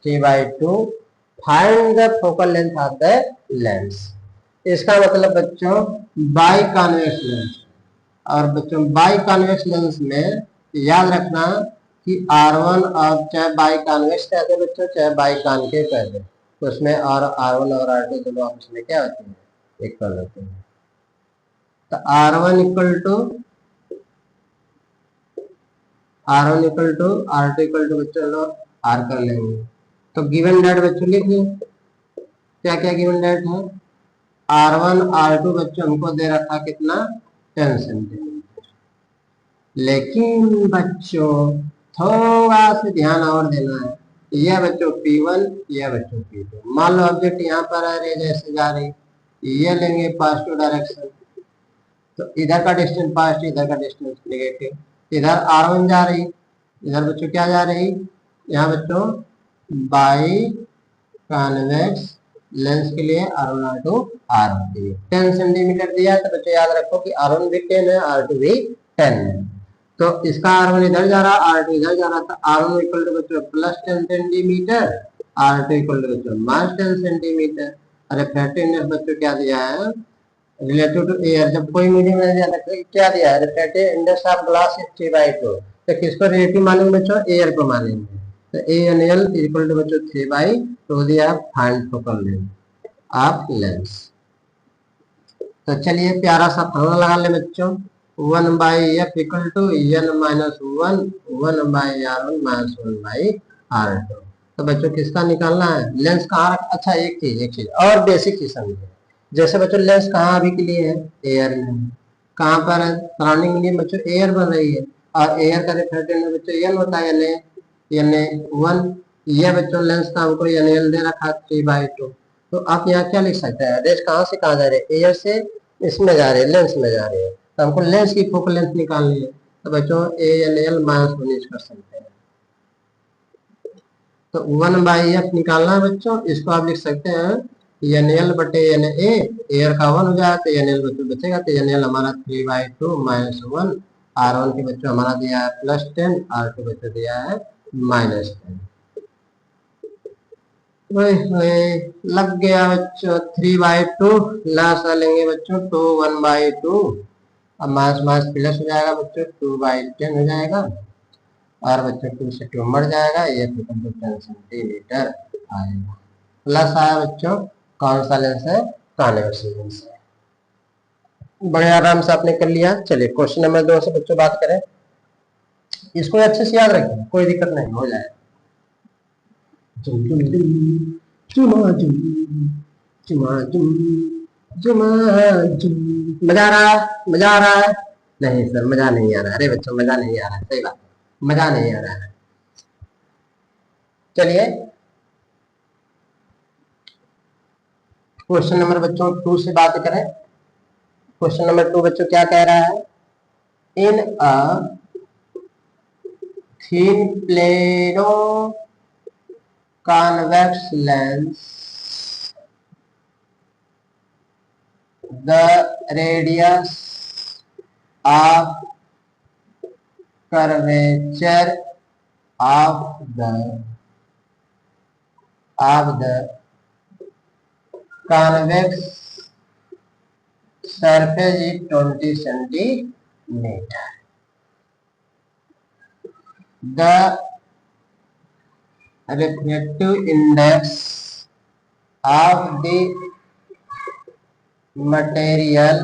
3/2. Find the focal length of the lens. इसका मतलब बच्चों by convex lens, और बच्चों by convex lens में याद रखना कि R1 और चाहे बाई कॉन्वेक्स कहते हैं बच्चों, चाहे बाई कॉनकेव कहते हैं, तो उसमें और R1 और R2 दोनों आपस में क्या होते हैं, इक्वल होते हैं। तो R1 equal to R2 equal to बच्चों लोग R कर लेंगे। तो गिवन डेट बच्चों लिखिए, क्या क्या गिवन डेट है। R1 R2 बच्चों हमको दे रखा कितना, 10 सेंटीमीटर। लेकिन बच्चों थोड़ा सा ध्यान और देना है, यह बच्चों P1, यह बच्चों P2। मान लो ऑब्जेक्ट यहाँ पर आ रही है, जैसे जा रही, ये लेंगे पॉजिटिव डायरेक्शन, तो इधर का डिस्टेंस पॉजिटिव, इधर का डिस्टेंस नेगेटिव। इधर R1 जा रही, इधर बच्चों क्या जा रही, यहाँ बच्चों बाई कॉन्वेक्स लेंस के लिए R1 R2 R1 के लिए 10 सेंटीमीटर दिया है, तो बच्चों याद रखो कि R1 भी 10 है, R2 भी 10 है। तो इसका R1 इधर जा रहा, R2 इधर जा रहा, तो R1 इक्वल टू बच्चों plus 10 centimetre, R2 equal to बच्चों माइनस 10 सेंटीमीटर। अरे रिफ्रैक्टिव बच्चों क्या दिया है, रिलेटिव टू एयर। जब कोई मीडियम में क्या दिया है, refractive index of glass is 3/2, तो किसको रिलेटिव मानेंगे बच्चों, एयर को मानेंगे। तो ANL इक्वल टू बच्चों 3/2 दिया, find focal length of lens. तो चलिए प्यारा सा फॉर्मूला लगा ले बच्चों, 1/f equal to n minus 1/r1 minus 1/r2। तो बच्चों किसका निकालना है, लेंस कहाँ रख, अच्छा एक चीज और बेसिक चीज समझिए। जैसे बच्चों लेंस कहाँ अभी के लिए है, एयर में, कहाँ पर है, सराउंडिंग में बच्चों एयर बन रही है, और एयर का रिफ्रैक्टिव बच्चों एन होता है, Na1। ये बच्चों लेंस का हमको NL दे रखा 3/2। तो आप यहाँ क्या लिख सकते हैं, रेज कहाँ से कहाँ जा रहे हैं, एयर से इसमें जा रहे हैं, लेंस में जा रहे हैं, तो हमको लेंस की फोकल लेंथ निकालनी है। तो बच्चों ANL माइनस 1 यूज कर सकते हैं। तो 1/f निकालना है बच्चों, इसको आप लिख सकते हैं NL बटे NA, एयर का 1 हो जाए तो NL बच्चों बचेगा, तो NL हमारा 3/2 माइनस 1, R1 के बच्चों हमारा दिया है +10, R2 बच्चों दिया है -10। लग गया बच्चों 3/2, लास्ट लेंगे बच्चों 2 1/2, अब माइनस माइनस प्लस हो जाएगा बच्चों, 2/10 हो जाएगा, और बच्चों 2 से 2 मर जाएगा, ये 10 सेंटीमीटर आएगा। प्लस आया बच्चों, कौन सा लेंस है, कॉन्वेक्स लेंस है। बड़े आराम से आपने कर लिया। चलिए क्वेश्चन नंबर 2 से बच्चों बात करें, इसको अच्छे से याद रखें, कोई दिक्कत नहीं, हो जाएगा। मजा आ रहा है, मजा आ रहा है, नहीं सर मजा नहीं आ रहा है, अरे बच्चों मजा नहीं आ रहा है, सही बात, मजा नहीं आ रहा है। चलिए क्वेश्चन नंबर बच्चों 2 से बात करें। क्वेश्चन नंबर 2 बच्चों क्या कह रहा है, इन अ thin plano convex lens the radius of curvature of the convex surface is 20 centimeter. The refractive index of the material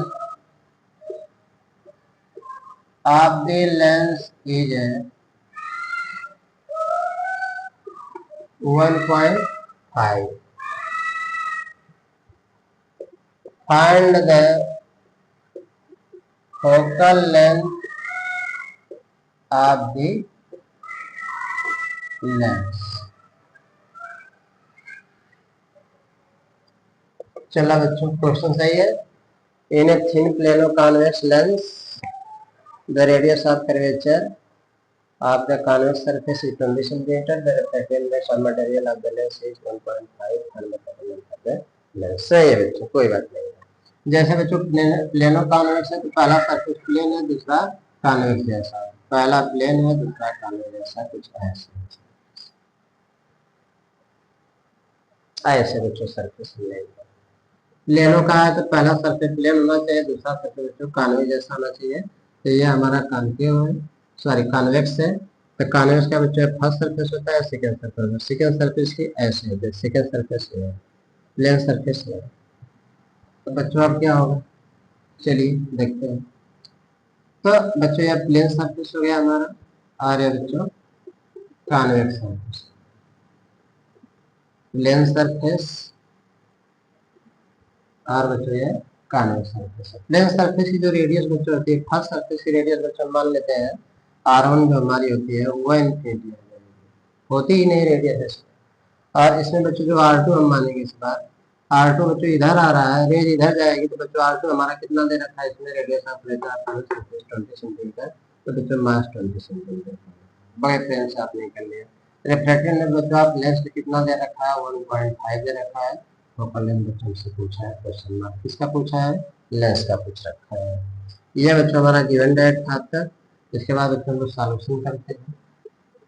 of the lens is 1.5. Find the focal length of the lens. चला बच्चों question सही है। In a thin plano convex lens the radius of curvature of the convex surface is 20 centimetre, the refractive index of material of the lens is 1.5। Lens सही है बच्चों, कोई बात नहीं। जैसे बच्चों प्लेनो कॉन्वेक्स है तो पहला सरफेस प्लेन है, दूसरा कॉन्वेक्स जैसा, पहला प्लेन है दूसरा कॉन्वेक्स जैसा, कुछ ऐसा। ऐसे बच्चों सरफेस मिलेगा। प्लेनों का है तो पहला सरफेस प्लेन होना चाहिए, दूसरा सरफेस बच्चों कॉन्वेक्स जैसा होना चाहिए। तो ये हमारा कॉन्केव है, सॉरी कॉन्वेक्स है। तो कॉन्वेक्स का बच्चों फर्स्ट सरफेस होता है, सेकंड सरफेस, सेकंड सरफेस की ऐसे है, सेकंड सरफेस है, प्लेन सरफेस है। तो बच्चों अब क्या होगा, चलिए देखते हैं। तो बच्चों यह प्लेन सरफेस हो गया हमारा, और ये बच्चों कॉन्वेक्स सरफेस, प्लेन सरफेस और बच्चों ये कॉन्वेक्स सरफेस है। प्लेन सरफेस की जो रेडियस बच्चों होती है, फर्स्ट सरफेस की रेडियस बच्चों मान लेते हैं r1 जो हमारी होती है वो इन्फिनिटी होती ही नहीं रेडियस। और इसमें बच्चों जो r2 हम मानेंगे इस बार, r2 बच्चों इधर आ रहा है, रेज इधर जाएगी, तो बच्चों r2 हमारा कितना दे रखा है इसमें, रेडियस ऑफ सरफेस 20 सेंटीमीटर, तो बच्चों मास 20 सेंटीमीटर बड़े प्लेन से आपने कर लिया। रिफ्रैक्टेड में बच्चों आप लेंस कितना दे रखा है, 1.5 दे रखा है। फोकल लेंथ बच्चों से पूछा है, क्वेश्चन मार्क किसका पूछा है, लेंस का पूछ रखा है। ये बच्चों हमारा गिवन डायरेक्ट था अब तक। इसके बाद बच्चों को सॉल्यूशन करते हैं।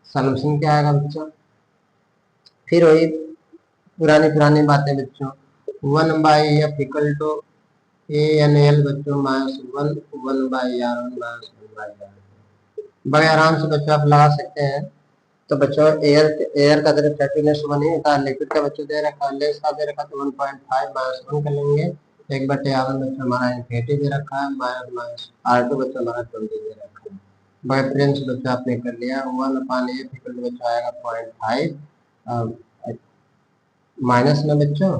सॉल्यूशन क्या आएगा बच्चों, फिर वही पुरानी पुरानी बातें बच्चों, 1/f इक्वल टू ANL बच्चों -1 बड़े आराम से बच्चों आप लगा सकते हैं। तो बच्चों एयर एयर का रिफ्रैक्टिवनेस 1 ही होता है, लिक्विड का बच्चों दे रखा है, लेंस का दे रखा तो 1.5 -1 कर लेंगे, 1/r1 बच्चों हमारा इन्फिनिटी दे रखा है, माइनस r2 बच्चों हमारा 20 दे रखा है। बड़े प्लेन से बच्चों आपने कर लिया, 1/f इक्वल टू बच्चों आएगा 0.5 माइनस में बच्चों,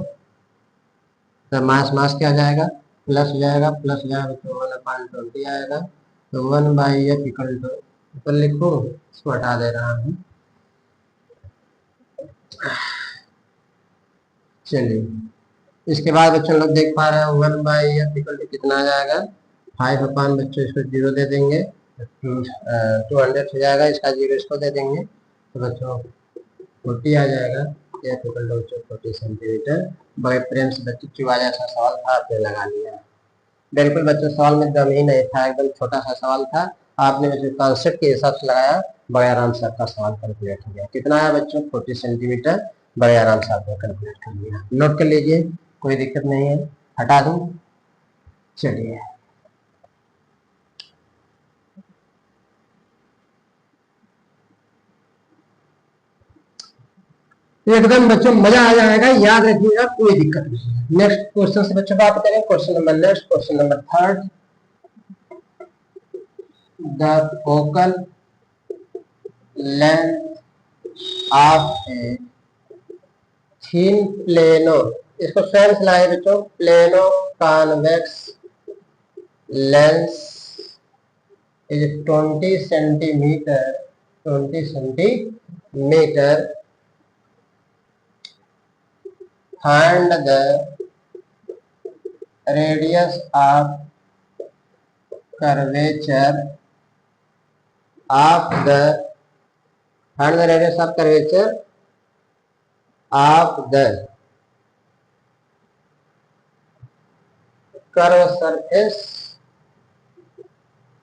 तो मास मास क्या जाएगा, प्लस हो जाएगा, प्लस हो जाएगा बच्चों 1/20 आएगा। तो 1/f इक्वल टू, ऊपर लिखो, इसको हटा दे रहा हूँ। चलिए इसके बाद बच्चों लोग देख पा रहे हैं 1/f इक्वल टू कितना आ जाएगा, 5 बच्चों इसको 0 दे देंगे, 200 हो जाएगा, इसका 0 इसको दे देंगे, तो बच्चों 40 आ जाएगा। f equal to 40 centimetre. बड़े प्रेम से बच्चों चुआ जैसा सवाल था, आपने लगा लिया। बिल्कुल बच्चों सवाल में दम ही नहीं था, एकदम छोटा सा सवाल था, आपने बच्चों कॉन्सेप्ट के हिसाब से लगाया, बड़े आराम से आपका सवाल कैलकुलेट हो गया। कितना आया बच्चों, 40 सेंटीमीटर, बड़े आराम से आपने कैलकुलेट कर लिया। नोट कर लीजिए, कोई दिक्कत नहीं है, हटा दूं। चलिए एकदम बच्चों मजा आ जाएगा, याद रखिएगा, कोई दिक्कत नहीं है। नेक्स्ट क्वेश्चन से बच्चों बात करें, question number next, question number 3rd, the focal length of A thin plano, इसको स्वयं से लाए बच्चों, plano convex lens is 20 centimetre, 20 centimetre, find the radius of curvature of the, find the radius of curvature of the curve surface,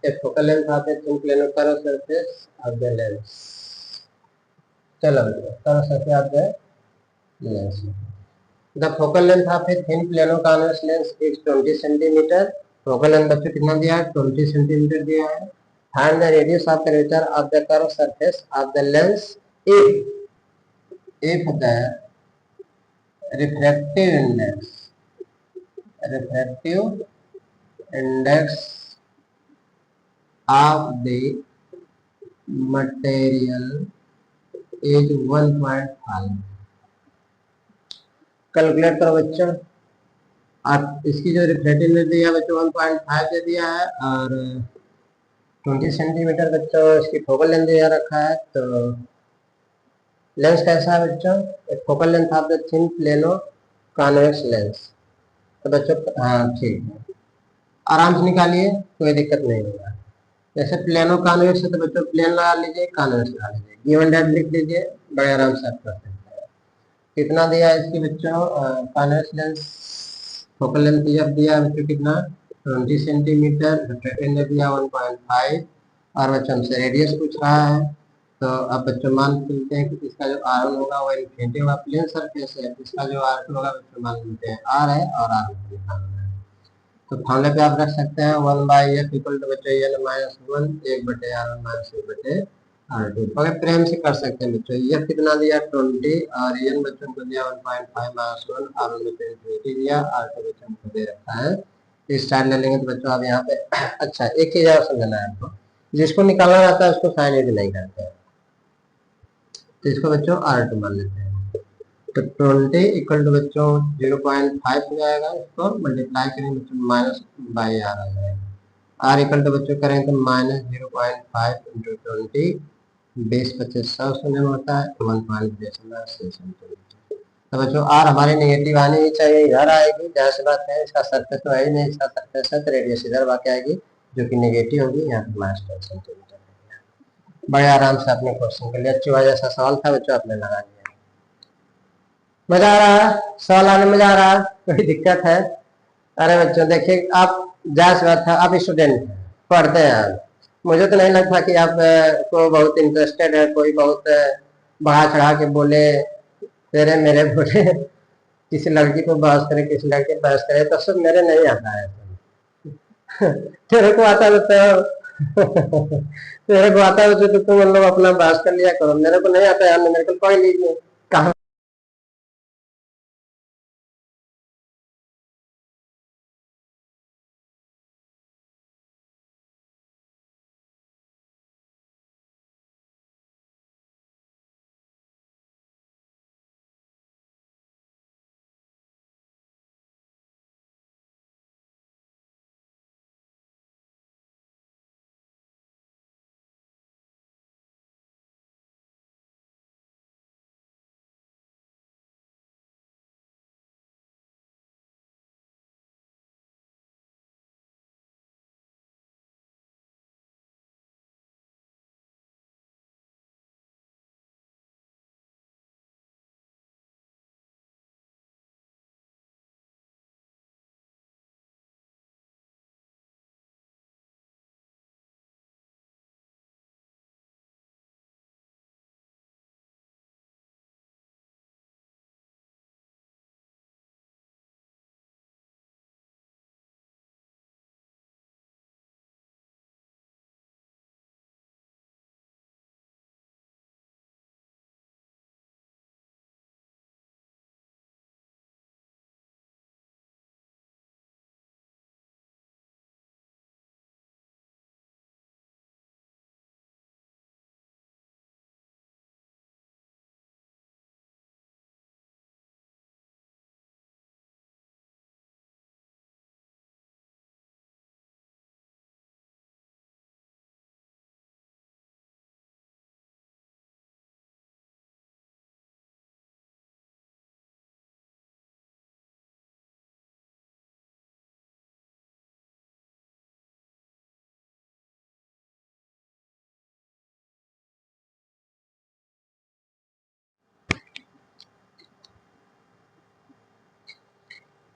a focal length of a thin plane curve surface of the lens। चलो curve surface of the lens, the focal length of a thin plano convex lens is 20 centimetre. Focal length बच्चों कितना दिया है, 20 centimetre दिया है। Find the radius of curvature of the curve surface of the lens if the refractive index of the material is 1.5। Calculate करो बच्चों, आप इसकी जो रिफ्रैक्टिव ने दिया बच्चों 1.5 दे दिया है, और 20 सेंटीमीटर बच्चों इसकी फोकल लेंथ दिया रखा है। तो लेंस कैसा है बच्चों, एक focal length of the thin plano convex lens. तो बच्चों हाँ ठीक है, आराम से निकालिए, कोई दिक्कत नहीं होगा। जैसे प्लेनो कॉन्वेक्स है तो बच्चों प्लेन लगा लीजिए, कॉन्वेक्स लगा लीजिए, गिवन डेट लिख लीजिए, बड़े आराम से आप कर सकते हैं। कितना दिया है इसकी बच्चों, कॉन्वेक्स लेंस फोकल लेंथ दिया बच्चों कितना, 20 सेंटीमीटर, रिफ्रैक्टिव इंडेक्स दिया 1.5, और बच्चों हमसे रेडियस पूछ रहा है। तो अब बच्चों मान लेते हैं कि इसका जो R1 होगा वो इन्फिनिटी होगा, प्लेन सरफेस है, इसका जो R2 होगा बच्चों मान लेते हैं R है और R1 को निकालना है। तो फॉर्मूले पे आप रख सकते हैं 1/f इक्वल टू बच्चों n minus 1 1/R1 minus 1/R2। अगर प्रेम से कर सकते हैं बच्चों, f कितना दिया 20 और n बच्चों को दिया 1.5 माइनस 1, R1 बच्चों इन्फिनिटी दिया, R2 बच्चों को दे रखा है। इस स्टाइल ले लेंगे तो बच्चों आप यहाँ पे अच्छा एक चीज और समझना है आपको, जिसको निकालना रहता है उसको साइन यदि नहीं करते हैं, तो इसको बच्चों R2 मान लेते हैं। तो 20 इक्वल टू बच्चों 0.5 हो जाएगा, इसको मल्टीप्लाई करेंगे बच्चों माइनस बाई आर आ जाएगा। आर इक्वल टू बच्चों करेंगे तो माइनस 0.5 इंटू 20, 20×25 100 में होता है, 1.6 तो बच्चों आर हमारी नेगेटिव आनी ही चाहिए, इधर आएगी, जाहिर सी बात है, इसका सरफेस तो है ही नहीं, इसका सरफेस है तो रेडियस इधर वाक़ आएगी जो कि नेगेटिव होगी, यहाँ पे माइनस 10 सेंटीमीटर। बड़े आराम से अपने क्वेश्चन के लिए अच्छी वजह सा सवाल था बच्चों, आपने लगा दिया। मजा आ रहा है सवाल आने, मजा आ रहा है, कोई दिक्कत है? अरे बच्चों देखिए, आप जांच बात था, आप स्टूडेंट पढ़ते हैं आप, मुझे तो नहीं लगता कि आप को बहुत इंटरेस्टेड है, कोई बहुत बढ़ा चढ़ा के बोले तेरे मेरे बोले किसी लड़की को बहस करे, किसी लड़के बहस करे, तो सब मेरे नहीं आता है। तेरे को आता है तो तेरे को आता है तो तुम लोग अपना बहस कर लिया करो, मेरे को नहीं आता है, मेरे को पढ़ लीजिए कहा।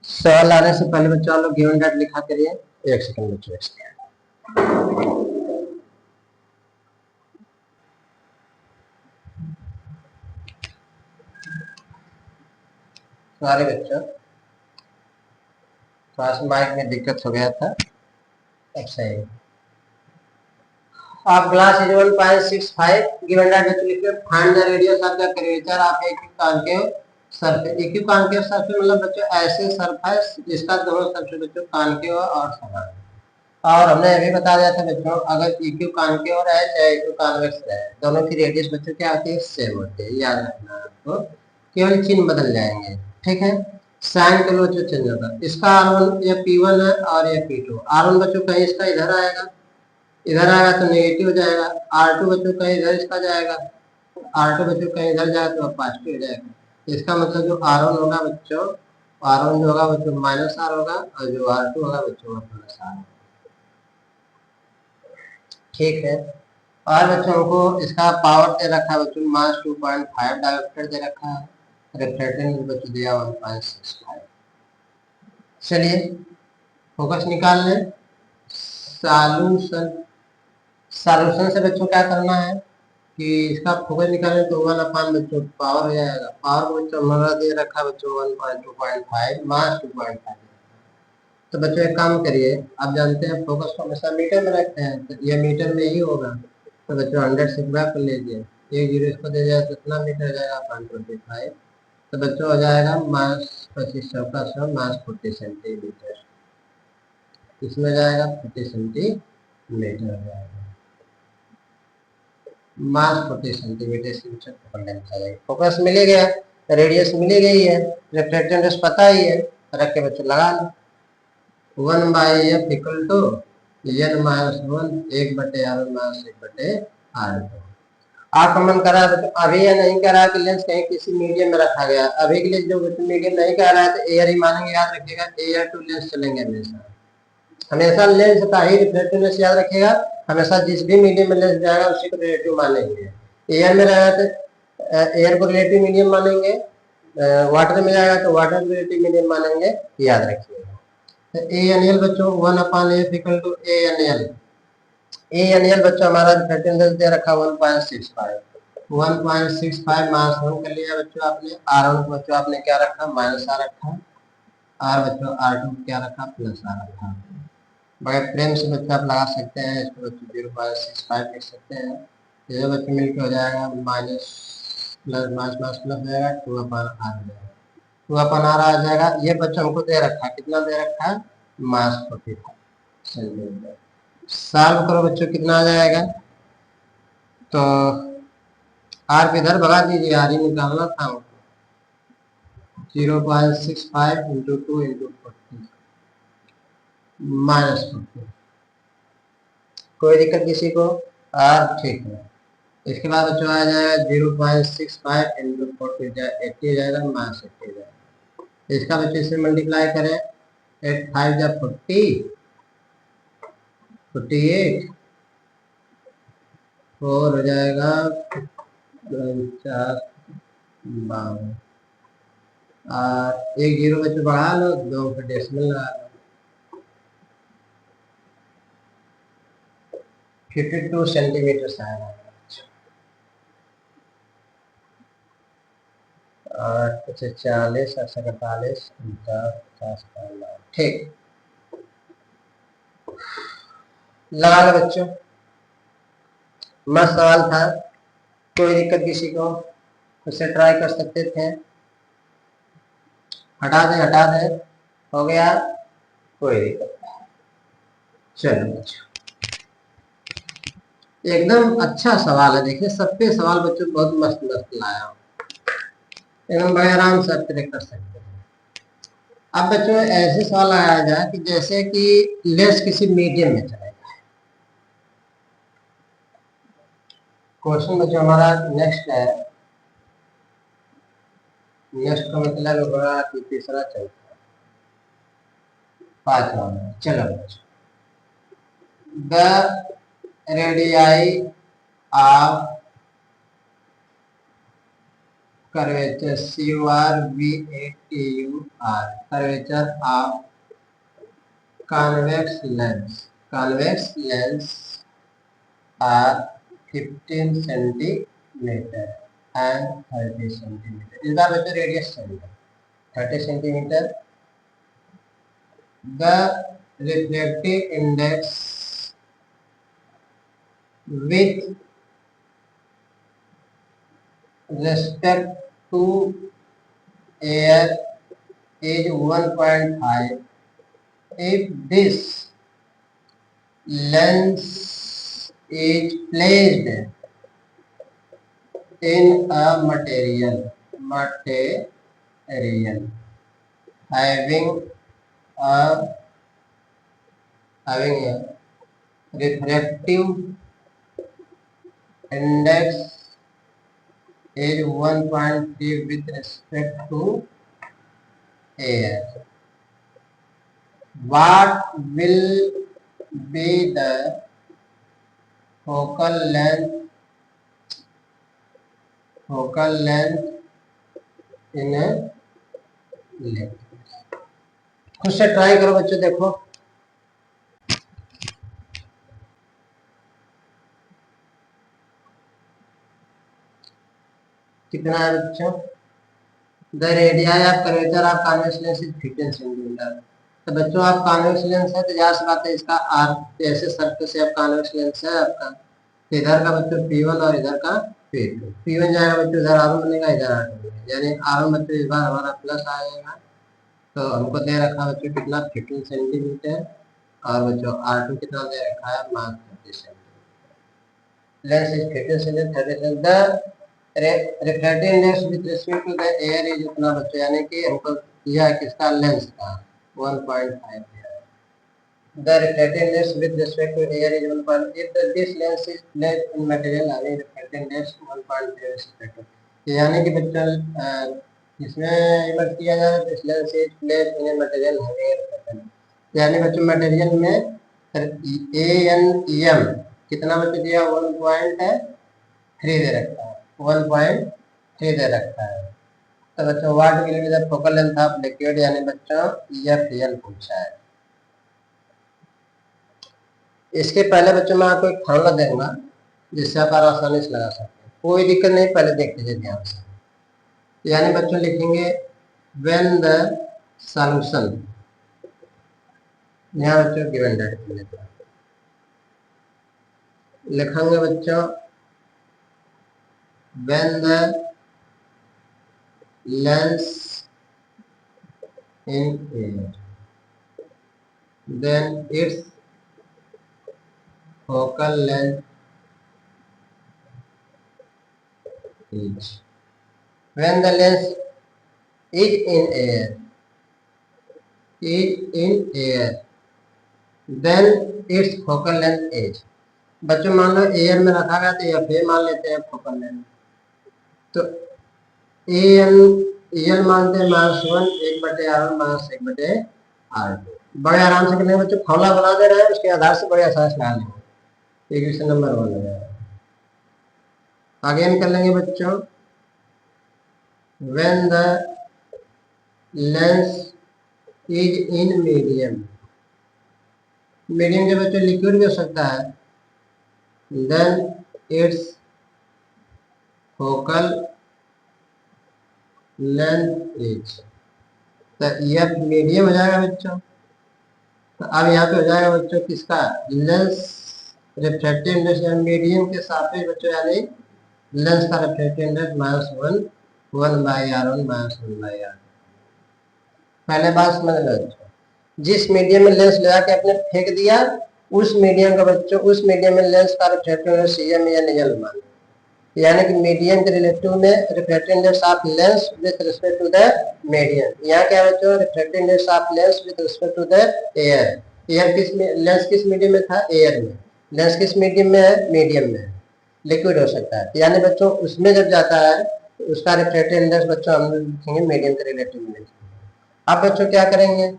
सवाल आने से पहले बच्चों आप लोग गिवन डेट लिखा करिए, एक सेकंड बच्चों। सारे बच्चों क्लास माइक में दिक्कत हो गया था, अब सही है। आप ग्लास इज 1.65 गिवन डेट बच्चों लिखिए, find the radius of the curvature of a concave surface. एक कॉन्केव सरफेस मतलब बच्चों ऐसे सरफेस जिसका दोनों सरफेस बच्चों कॉन्केव और समान। और हमने ये भी बता दिया था बच्चों, अगर EQ कॉन्केव है चाहे EQ कॉन्वेक्स है, दोनों की रेडियस बच्चों क्या होती है, सेम होती है, याद रखना आपको, केवल चिन्ह बदल जाएंगे, ठीक है। साइन के लोग जो चेंज होगा, इसका R1 या P1 है और ये P2। R1 बच्चों कहीं इसका इधर आएगा, इधर आएगा तो नेगेटिव हो जाएगा, R2 बच्चों कहीं इधर इसका जाएगा, R2 बच्चों कहीं इधर जाएगा तो पॉजिटिव हो जाएगा। इसका मतलब जो R1 होगा बच्चों, R1 जो होगा बच्चों माइनस R होगा, और जो R2 होगा बच्चों प्लस R, ठीक है। और बच्चों को इसका पावर दे रखा है बच्चों, मास 2.5 डायोप्टर दे रखा है, रिफ्रैक्टेंस बच्चों दिया 1.65। चलिए फोकस निकाल लें। सॉल्यूशन, सॉल्यूशन से बच्चों क्या करना है, कि इसका फोकस निकालें तो 1/, बच्चों पावर हो जाएगा। पावर को बच्चों हमारा दे रखा बच्चों 1.2.5, मास 2.5। तो बच्चों एक काम करिए, आप जानते हैं फोकस को हमेशा मीटर में रखते हैं, तो ये मीटर में ही होगा। तो बच्चों 100 से गुणा कर लीजिए, 1 0 इसको दे जाए तो कितना मीटर जाएगा 0.25। तो बच्चों हो जाएगा मास 2500 का 100 मास 40 सेंटीमीटर, इसमें जाएगा 40 सेंटीमीटर हो जाएगा, मास 40 सेंटीमीटर। इसकी बच्चों पकड़ लेना चाहिए। फोकस मिल गया, रेडियस मिल गई है, रिफ्लेक्टेड इंडेक्स पता ही है, रख के बच्चों लगा लो। 1/f equal to n minus 1 1/r1 minus 1/r2। आपका मन करा तो अभी या नहीं करा कि लेंस कहीं किसी मीडियम में रखा गया, अभी के लिए जो मीडियम नहीं कह रहा है तो एयर ही मानेंगे, याद रखिएगा एयर टू लेंस चलेंगे हमेशा। हमेशा लेंस का ही रिफ्लेक्टिवनेस याद रखिएगा, हमेशा जिस भी मीडियम में लेंस जाएगा उसी को रिलेटिव मानेंगे। एयर में रहेगा तो एयर को रिलेटिव मीडियम मानेंगे, वाटर में जाएगा तो वाटर को रिलेटिव मीडियम मानेंगे, याद रखिएगा। तो ए एन एल बच्चों 1/f equal to A N L. A N L बच्चों हमारा रिफ्लेक्टिव दे रखा 1.65, 1.65 माइनस 1 कर लिया बच्चों आपने। R1 को बच्चों आपने क्या रखा माइनस R रखा, R बच्चों R2 को क्या रखा प्लस R रखा। बगैर प्रेम से बच्चों आप लगा सकते हैं, इसको बच्चों 0.65 लिख सकते हैं। ये बच्चों मिलकर हो जाएगा minus plus minus minus plus हो जाएगा 2/r हो जाएगा, 2/r आ जाएगा। ये बच्चों हमको दे रखा है, कितना दे रखा है मास 45 सेंटीमीटर। सॉल्व करो बच्चों कितना आ जाएगा, तो आर पे इधर भगा दीजिए, आर ही निकालना था हमको। 0.65 इंटू 2 इंटू 40 माइनस 40। कोई दिक्कत किसी को? आर ठीक है। इसके बाद बच्चों आ जाएगा 0.65 इंटू 40 80 जाएगा माइनस 80 जाएगा। इसका बच्चों इससे मल्टीप्लाई करें, 8 5 जा 40, 48 4 हो जाएगा 50 52। एक 0 बच्चों बढ़ा लो, 2 का डेसिमल लगा लो, 52 सेंटीमीटर आएगा। और 40 48 49 50 ठीक लगा लो बच्चों। मस्त सवाल था, कोई दिक्कत किसी को? उसे ट्राई कर सकते थे। हटा दे हो गया, कोई दिक्कत नहीं। चलो बच्चों एकदम अच्छा सवाल है, देखिए सबके सवाल बच्चों बहुत मस्त मस्त लाया हूं, एकदम बड़े आराम से आप कर सकते हैं। अब बच्चों ऐसे सवाल आया जाए कि जैसे कि लेंस किसी मीडियम में चलेगा। क्वेश्चन बच्चों हमारा नेक्स्ट है, नेक्स्ट का मतलब होगा कि तीसरा चौथा पांचवा। चलो बच्चों, the radii of curvature CUR curvature of convex lens are 15 centimetre and 30 centimetre. इस बार बच्चों रेडियस चलेगा 30 centimetre. The reflective index with respect to air is 1.5 if this lens is placed in a material having a refractive index is 1.3 with respect to air. What will be the focal length in a lens? खुद से try करो बच्चों, देखो कितना है बच्चों, the radii of curvature of convex lens is 15 centimetre. तो बच्चों आप कॉन्वेक्स लेंस है तो जाहिर सी बात है इसका आर ऐसे सरफेस से आप कॉन्वेक्स लेंस है आपका, तो इधर का बच्चों P1 और इधर का P2। P1 जाएगा बच्चों इधर R1 बनेगा, इधर R2 बनेगा, यानी R1 बच्चों इस बार हमारा प्लस आएगा। तो हमको दे रखा बच्चों कितना 15 सेंटीमीटर, और बच्चों R2 कितना दे रखा है मात्र 30 centimetre. Lens is 15 centimetre, the refractive index with respect to the air is उतना बच्चों, यानी कि हमको दिया किसका लेंस का 1.5 दिया है। The refractive index with respect to air is 1. If this lens is placed in material having refractive index 1.0 is effective. यानी कि बच्चों इसमें इमर्ज किया जा रहा है this lens is placed in a material having refractive, यानी बच्चों मटेरियल में ANEM कितना बच्चों दिया 1.3 दे रखा है, 1.3 दे रखा है। तो बच्चों what millimetre focal length of liquid, यानी बच्चों FL पूछा है। इसके पहले बच्चों मैं आपको एक फॉर्मूला दूंगा जिससे आप आसानी से लगा सकते हैं, कोई दिक्कत नहीं, पहले देख लीजिए ध्यान से। यानी बच्चों लिखेंगे व्हेन द सॉल्यूशन, यहाँ बच्चों गिवन डेट लिखेंगे बच्चों when the lens in air then it's focal length is, when the lens is in air then its focal length is। बच्चों मान लो एयर में रखा गया तो FA मान लेते हैं फोकल लेंथ, तो एन मानते हैं -1 1/R1 -1/R2। बड़े आराम से करने बच्चों फॉर्मूला बना दे रहे हैं, उसके आधार से बड़े आसानी से लगा लेंगे, इक्वेशन नंबर 1 हो जाएगा। अगेन कर लेंगे बच्चों when the lens is in medium, medium के बच्चों लिक्विड भी हो सकता है, then it's focal length is, तो यह मीडियम हो जाएगा बच्चों। तो अब यहाँ पे हो जाएगा बच्चों किसका लेंस रिफ्रैक्टिव इंडेक्स मीडियम के सापेक्ष बच्चों, यानी लेंस का रिफ्रैक्टिव इंडेक्स -1 1/R1 -1/R2। पहले बात समझ लो बच्चों, जिस मीडियम में लेंस लगा के आपने फेंक दिया उस मीडियम का बच्चों, उस मीडियम में लेंस का रिफ्रैक्टिव इंडेक्स CM या नियल मान, यानी कि मीडियम के रिलेटिव में refractive index of lens with respect to the medium. यहाँ क्या बच्चों refractive index of lens with respect to the air, air किस लेंस किस मीडियम में था, एयर में, लेंस किस मीडियम में है, मीडियम में, लिक्विड हो सकता है, यानी बच्चों उसमें जब जाता है तो उसका रिफ्रैक्टिव इंडेक्स बच्चों हम लिखेंगे मीडियम के रिलेटिव में। अब बच्चों क्या करेंगे,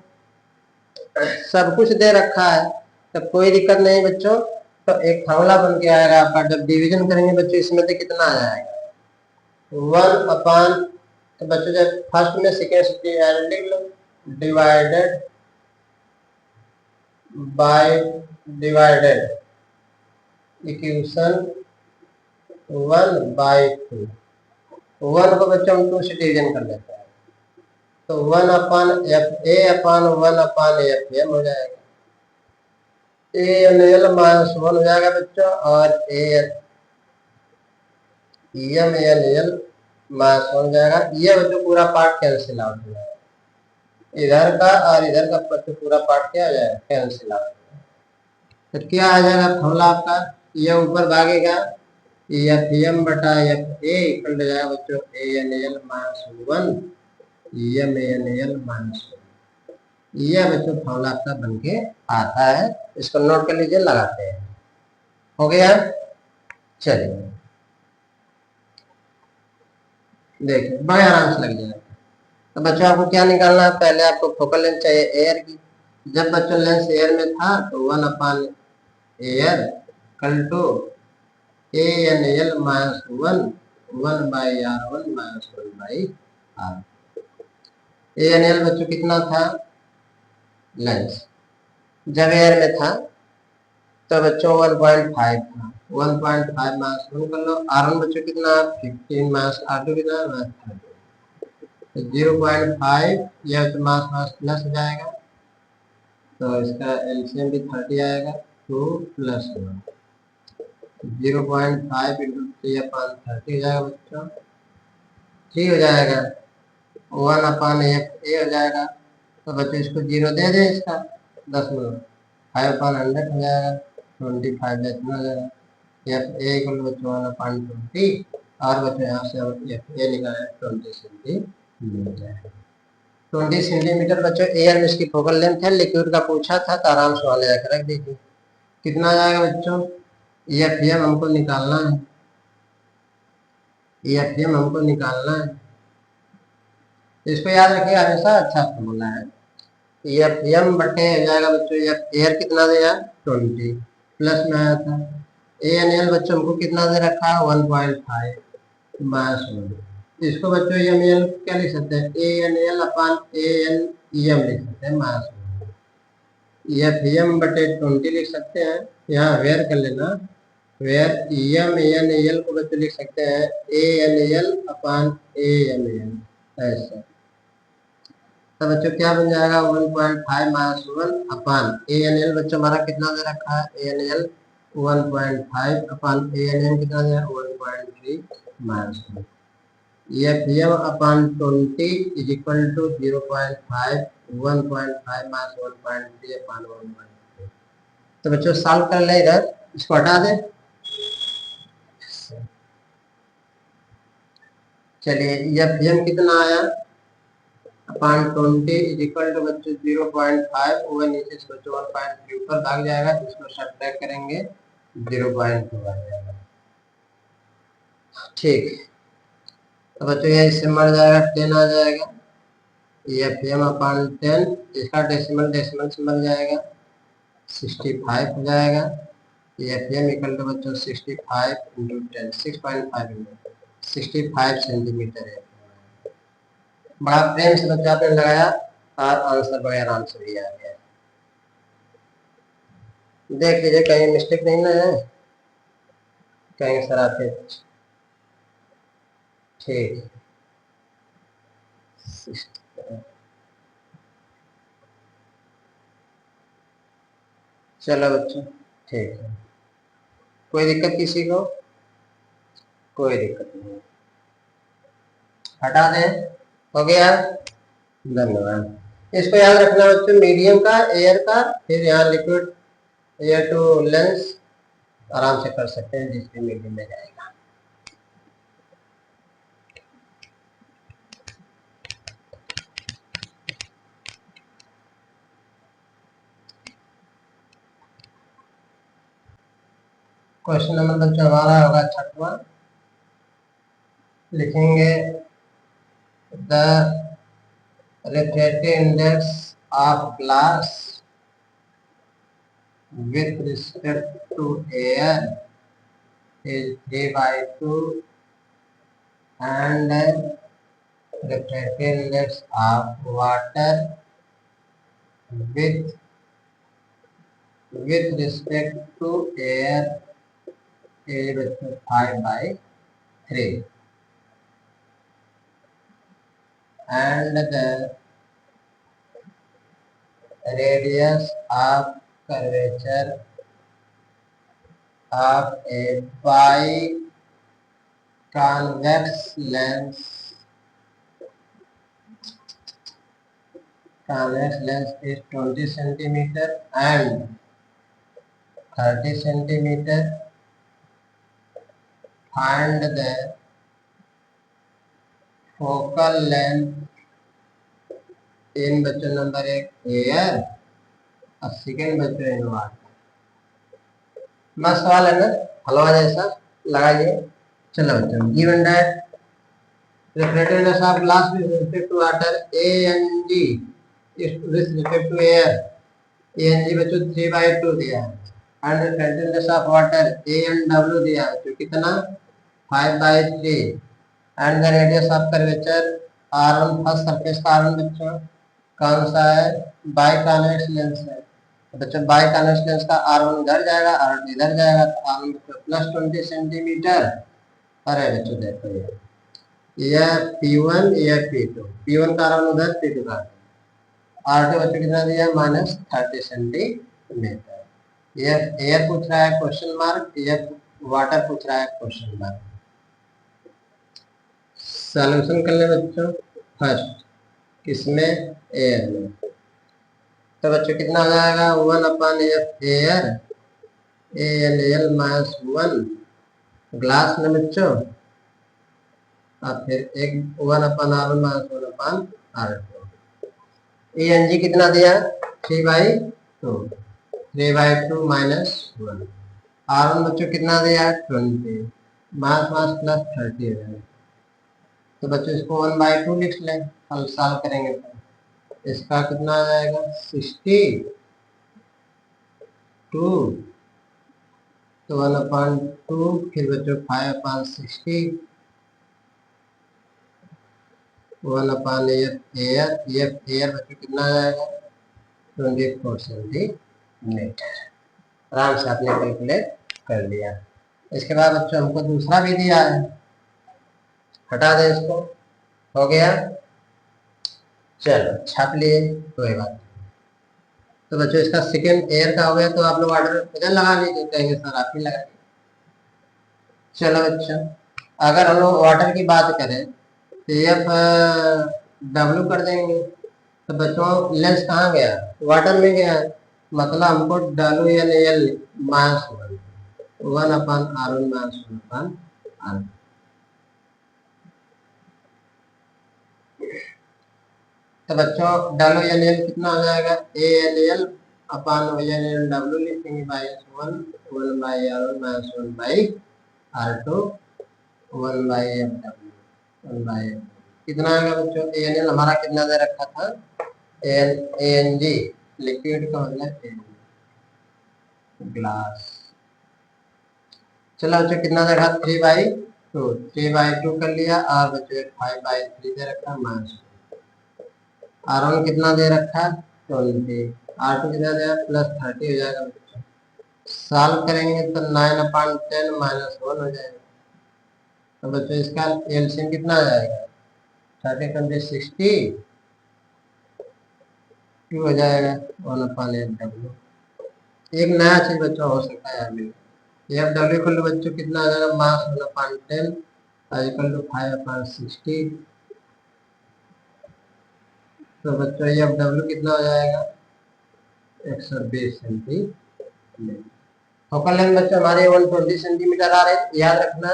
सब कुछ दे रखा है तो कोई दिक्कत नहीं बच्चों, तो एक फार्मूला बन के आएगा आपका, जब डिवीजन करेंगे बच्चों इसमें तो कितना आ जाएगा 1/, तो बच्चों जब फर्स्ट में सेकेंड लिख लो, डिवाइडेड बाय डिवाइडेड इक्वेशन 1/2, 1 को बच्चों हम 2 से डिवीजन कर लेते हैं, तो 1/FA/1/FM हो जाएगा, ANL -1 हो जाएगा बच्चों, और EMANL -1 हो जाएगा। ये बच्चों पूरा पार्ट कैंसिल आउट हो जाएगा, इधर का और इधर का बच्चों पूरा पार्ट क्या हो जाएगा कैंसिल आउट। तो क्या आ जाएगा फॉर्मूला आपका, ये ऊपर भागेगा FM/FA इक्वल हो जाएगा बच्चों ANL -1 EMANL -1। यह बच्चों फॉर्मूला आपका बन के आता है, इसको नोट कर लीजिए, लगाते हैं, हो गया। चलिए देखिए बड़े आराम से लग जाएगा। तो बच्चों आपको क्या निकालना है, पहले आपको फोकल लेंथ चाहिए एयर की, जब बच्चों लेंस एयर में था तो 1/एयर कल to ANL -1 1/R1 -1/R। ANL बच्चों कितना था, लेंस जब एयर में था तो बच्चों 1.5 था, 1.5 मास 1 कर लो। R1 बच्चों कितना 15 मास R2 कितना मास 30। 0.5 यह तो मास मास प्लस हो जाएगा, तो इसका एलसीएम भी 30 आएगा। 2 + 1 0.5 इंटू 3 अपॉन 30 हो जाएगा बच्चों, ठीक हो जाएगा। 1/f हो जाएगा, तो बच्चों इसको 0 दे दें, इसका 10 में 5/100 हो जाएगा, 25 डेसिमल हो जाएगा। एफ ए इक्वल बच्चों 1/20, और बच्चों यहाँ से हम एफ ए निकाले 20 सेंटीमीटर। 20 सेंटीमीटर बच्चों एयर में इसकी फोकल लेंथ है। लिक्विड का पूछा था तो आराम से वहां ले जाकर रख दीजिए। कितना जाएगा बच्चों, एफ एम हमको निकालना है, एफ एम हमको निकालना है। इसको याद रखिए, हमेशा अच्छा फॉर्मूला है। एफ एम बटे हो जाएगा बच्चों, एयर कितना दिया 20 प्लस में आया था। ए एन एल बच्चों हमको कितना दे रखा है 1.5 मास 1। इसको बच्चों एम एल क्या लिख सकते हैं, A N L upon A N E M लिख सकते हैं मास 1। एफ एम बटे 20 लिख सकते हैं, यहाँ वेयर कर लेना, where E M A N L को बच्चों लिख सकते हैं A N L upon A M L ऐसा। तो बच्चों क्या बन जाएगा 1.5 मास 1 अपान ए एन एल बच्चों हमारा कितना दे रखा है, A N L 1.5 upon A N L कितना दे 1.3 minus 1। F M upon 20 is equal to 0.5 1.5 minus 1.3 upon 1.3। तो बच्चों सॉल्व कर ले, इधर इसको हटा दे। चलिए एफ एम कितना आया अपान 20 इज इक्वल टू बच्चों 0.5 वो नीचे से बच्चों 1.3 ऊपर भाग जाएगा, इसको सब्ट्रैक्ट करेंगे 0.2 आ जाएगा, ठीक। तो बच्चों ये इससे मर जाएगा 10 आ जाएगा, एफ एम अपान 10 इसका डेसिमल डेसिमल से मर जाएगा 65 हो जाएगा। एफ एम इक्वल टू बच्चों 65 इंटू 10 6.5 इंटू 65 सेंटीमीटर है। बड़ा प्रेम से बच्चा आपने लगाया और आंसर बड़े आराम से भी आ गया। देख लीजिए कहीं मिस्टेक नहीं ना है, कहीं सर आते, ठीक। चलो बच्चों ठीक है, कोई दिक्कत किसी को, कोई दिक्कत नहीं, हटा दें, हो गया, धन्यवाद। इसको याद रखना बच्चों, मीडियम का, एयर का, फिर यहाँ लिक्विड, एयर टू लेंस आराम से कर सकते हैं जिसके मीडियम में जाएगा। क्वेश्चन नंबर बच्चों हमारा होगा 6वां, लिखेंगे the refractive index of glass with respect to air is 3/2 and refractive index of water with respect to air is 5/3 and the radius of curvature of a biconvex lens is 20 centimeter and 30 centimeter. Find the focal length इन बच्चों number 1 air और second बच्चों in water. मस्त सवाल है ना, हलवा जैसा, लगाइए। चलो बच्चों given that refractiveness of glass with respect to water ANG is with respect to air, ANG बच्चों 3/2 दिया है, and refractiveness of water ANW दिया है जो कितना 5/3 and the radius of curvature R1 first surface का R1 बच्चों कौन सा है, बाइकॉन्वेक्स लेंस है, तो बच्चों बाई कॉन्वेक्स लेंस का R1 इधर जाएगा, R2 इधर जाएगा, तो R1 बच्चों प्लस 20 सेंटीमीटर। अरे बच्चों देखो यह P1 यह P2, P1 का R1 उधर, P2 का R2 बच्चों कितना दिया है माइनस 30 सेंटीमीटर। यह एयर पूछ रहा है क्वेश्चन मार्क, यह वाटर पूछ रहा है क्वेश्चन मार्क। सॉल्यूशन कर ले बच्चों फर्स्ट किसमें, एयर में। तो बच्चों कितना हो जाएगा 1/F air AL minus 1 glass में बच्चों, और फिर एक 1/R1 माइनस 1/R2। ANG कितना दिया 3/2, 3/2 माइनस 1। R1 बच्चों कितना दिया 20, माइनस माइनस प्लस 30 हो जाएगा। तो बच्चों इसको 1/2 लिख लें, हल सॉल्व करेंगे तो इसका कितना आ जाएगा 62, तो 1/2 फिर बच्चों 5/60, 1/F एयर बच्चों कितना आ जाएगा 24 सेंटीमीटर। आराम से आपने कैलकुलेट कर लिया। इसके बाद बच्चों हमको दूसरा भी दिया है, हटा दें इसको, हो गया, चलो छाप लिए, कोई बात। तो बच्चों इसका सेकेंड एयर का हो गया, तो आप लोग ऑर्डर इधर लगा लीजिए, कहेंगे सर आप ही लगा। चलो बच्चों अगर हम लोग वाटर की बात करें तो एफ डब्ल्यू कर देंगे। तो बच्चों लेंस कहाँ गया, वाटर में गया, मतलब हमको W N L minus 1/R1 minus 1/R2। तो बच्चों डब्ल्यू एन एल कितना हो जाएगा AL डब्ल्यू लिखेंगे by S1 1/R1 minus 1/R2 1/F W 1/F। कितना आएगा बच्चों ANL हमारा कितना दे रखा था ANG लिक्विड का मतलब ग्लास। चलो बच्चों कितना दे रखा 3/2 कर लिया, और बच्चों 5/3 दे रखा माइनस। R1 कितना दे रखा 20, R2 कितना दे प्लस 30 हो जाएगा बच्चों। सॉल्व करेंगे तो 9/10 माइनस 1 हो जाएगा। तो बच्चों इसका एलसीएम कितना आ जाएगा 30 60 2 हो जाएगा 1/F डब्ल्यू। एक नया चीज बच्चों हो सकता है अभी, एफ डब्ल्यू को बच्चों कितना आ जाएगा मास 1/10 इक्वल टू 5/60। तो बच्चों एफ डब्ल्यू कितना हो जाएगा 120 सेंटीमीटर। फोकल लेंथ बच्चों हमारे 120 सेंटीमीटर आ रहे हैं। याद रखना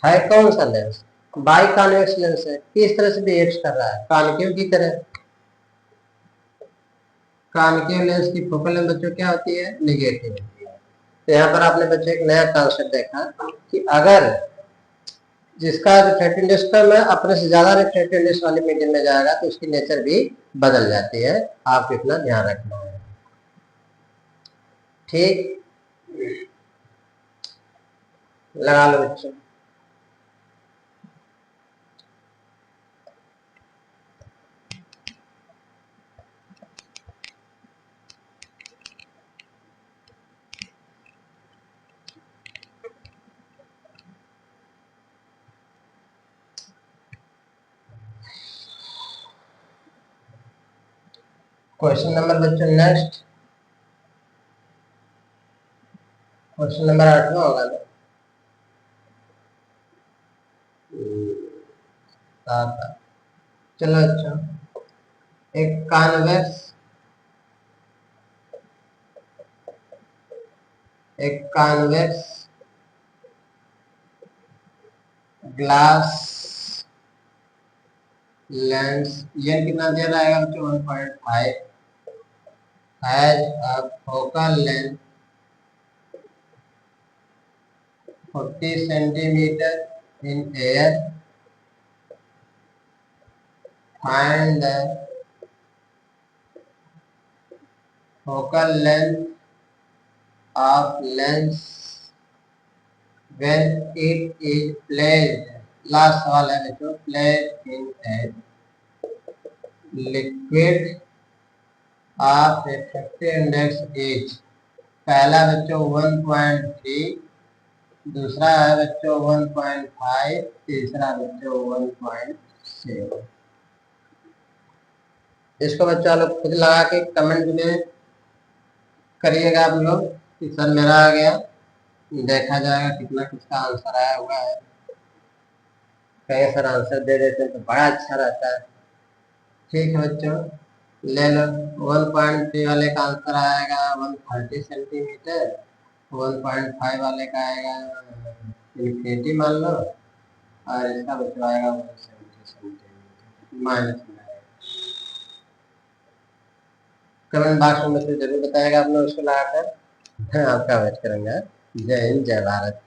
है कौन सा लेंस, बाई कॉन्वेक्स लेंस है, किस तरह से बिहेव कर रहा है कॉनकेव की तरह। कॉनकेव लेंस की फोकल लेंथ बच्चों क्या होती है निगेटिव होती है। तो यहाँ पर आपने बच्चों एक नया कॉन्सेप्ट देखा कि अगर जिसका रिफ्रैक्टिव इंडेक्स कम है अपने से ज्यादा रिफ्रैक्टिव इंडेक्स वाले मीडियम में जाएगा तो उसकी नेचर भी बदल जाती है, आपको इतना ध्यान रखना है। ठीक, लगा लो बच्चों। क्वेश्चन नंबर बच्चों नेक्स्ट, क्वेश्चन नंबर 8वां होगा ना। चलो अच्छा, एक कॉन्वेक्स ग्लास लेंस ये कितना दे रहा है बच्चों 1.5 has a focal length 40 centimetre in air, find the focal length of lens when it is placed, last सवाल है बच्चों, placed in a liquid of effective index is, पहला बच्चों 1.3, दूसरा है बच्चों 1.5, तीसरा बच्चों 1.7। इसको बच्चों लोग खुद लगा के कमेंट में करिएगा आप लोग कि सर मेरा आ गया, देखा जाएगा कितना किसका आंसर आया हुआ है। कहीं सर आंसर दे देते हैं तो बड़ा अच्छा रहता है। ठीक है बच्चों, ले लो। 1.3 वाले का आंसर आएगा 130 सेंटीमीटर, 1.5 वाले का आएगा इन्फिनिटी मान लो, और इसका बच्चों आएगा 170 सेंटीमीटर माइनस में आएगा। कमेंट बॉक्स में मुझे जरूर बताएगा आप लोग उसको लगाकर। हाँ, आपका वेट करेंगे। जय हिंद, जय भारत।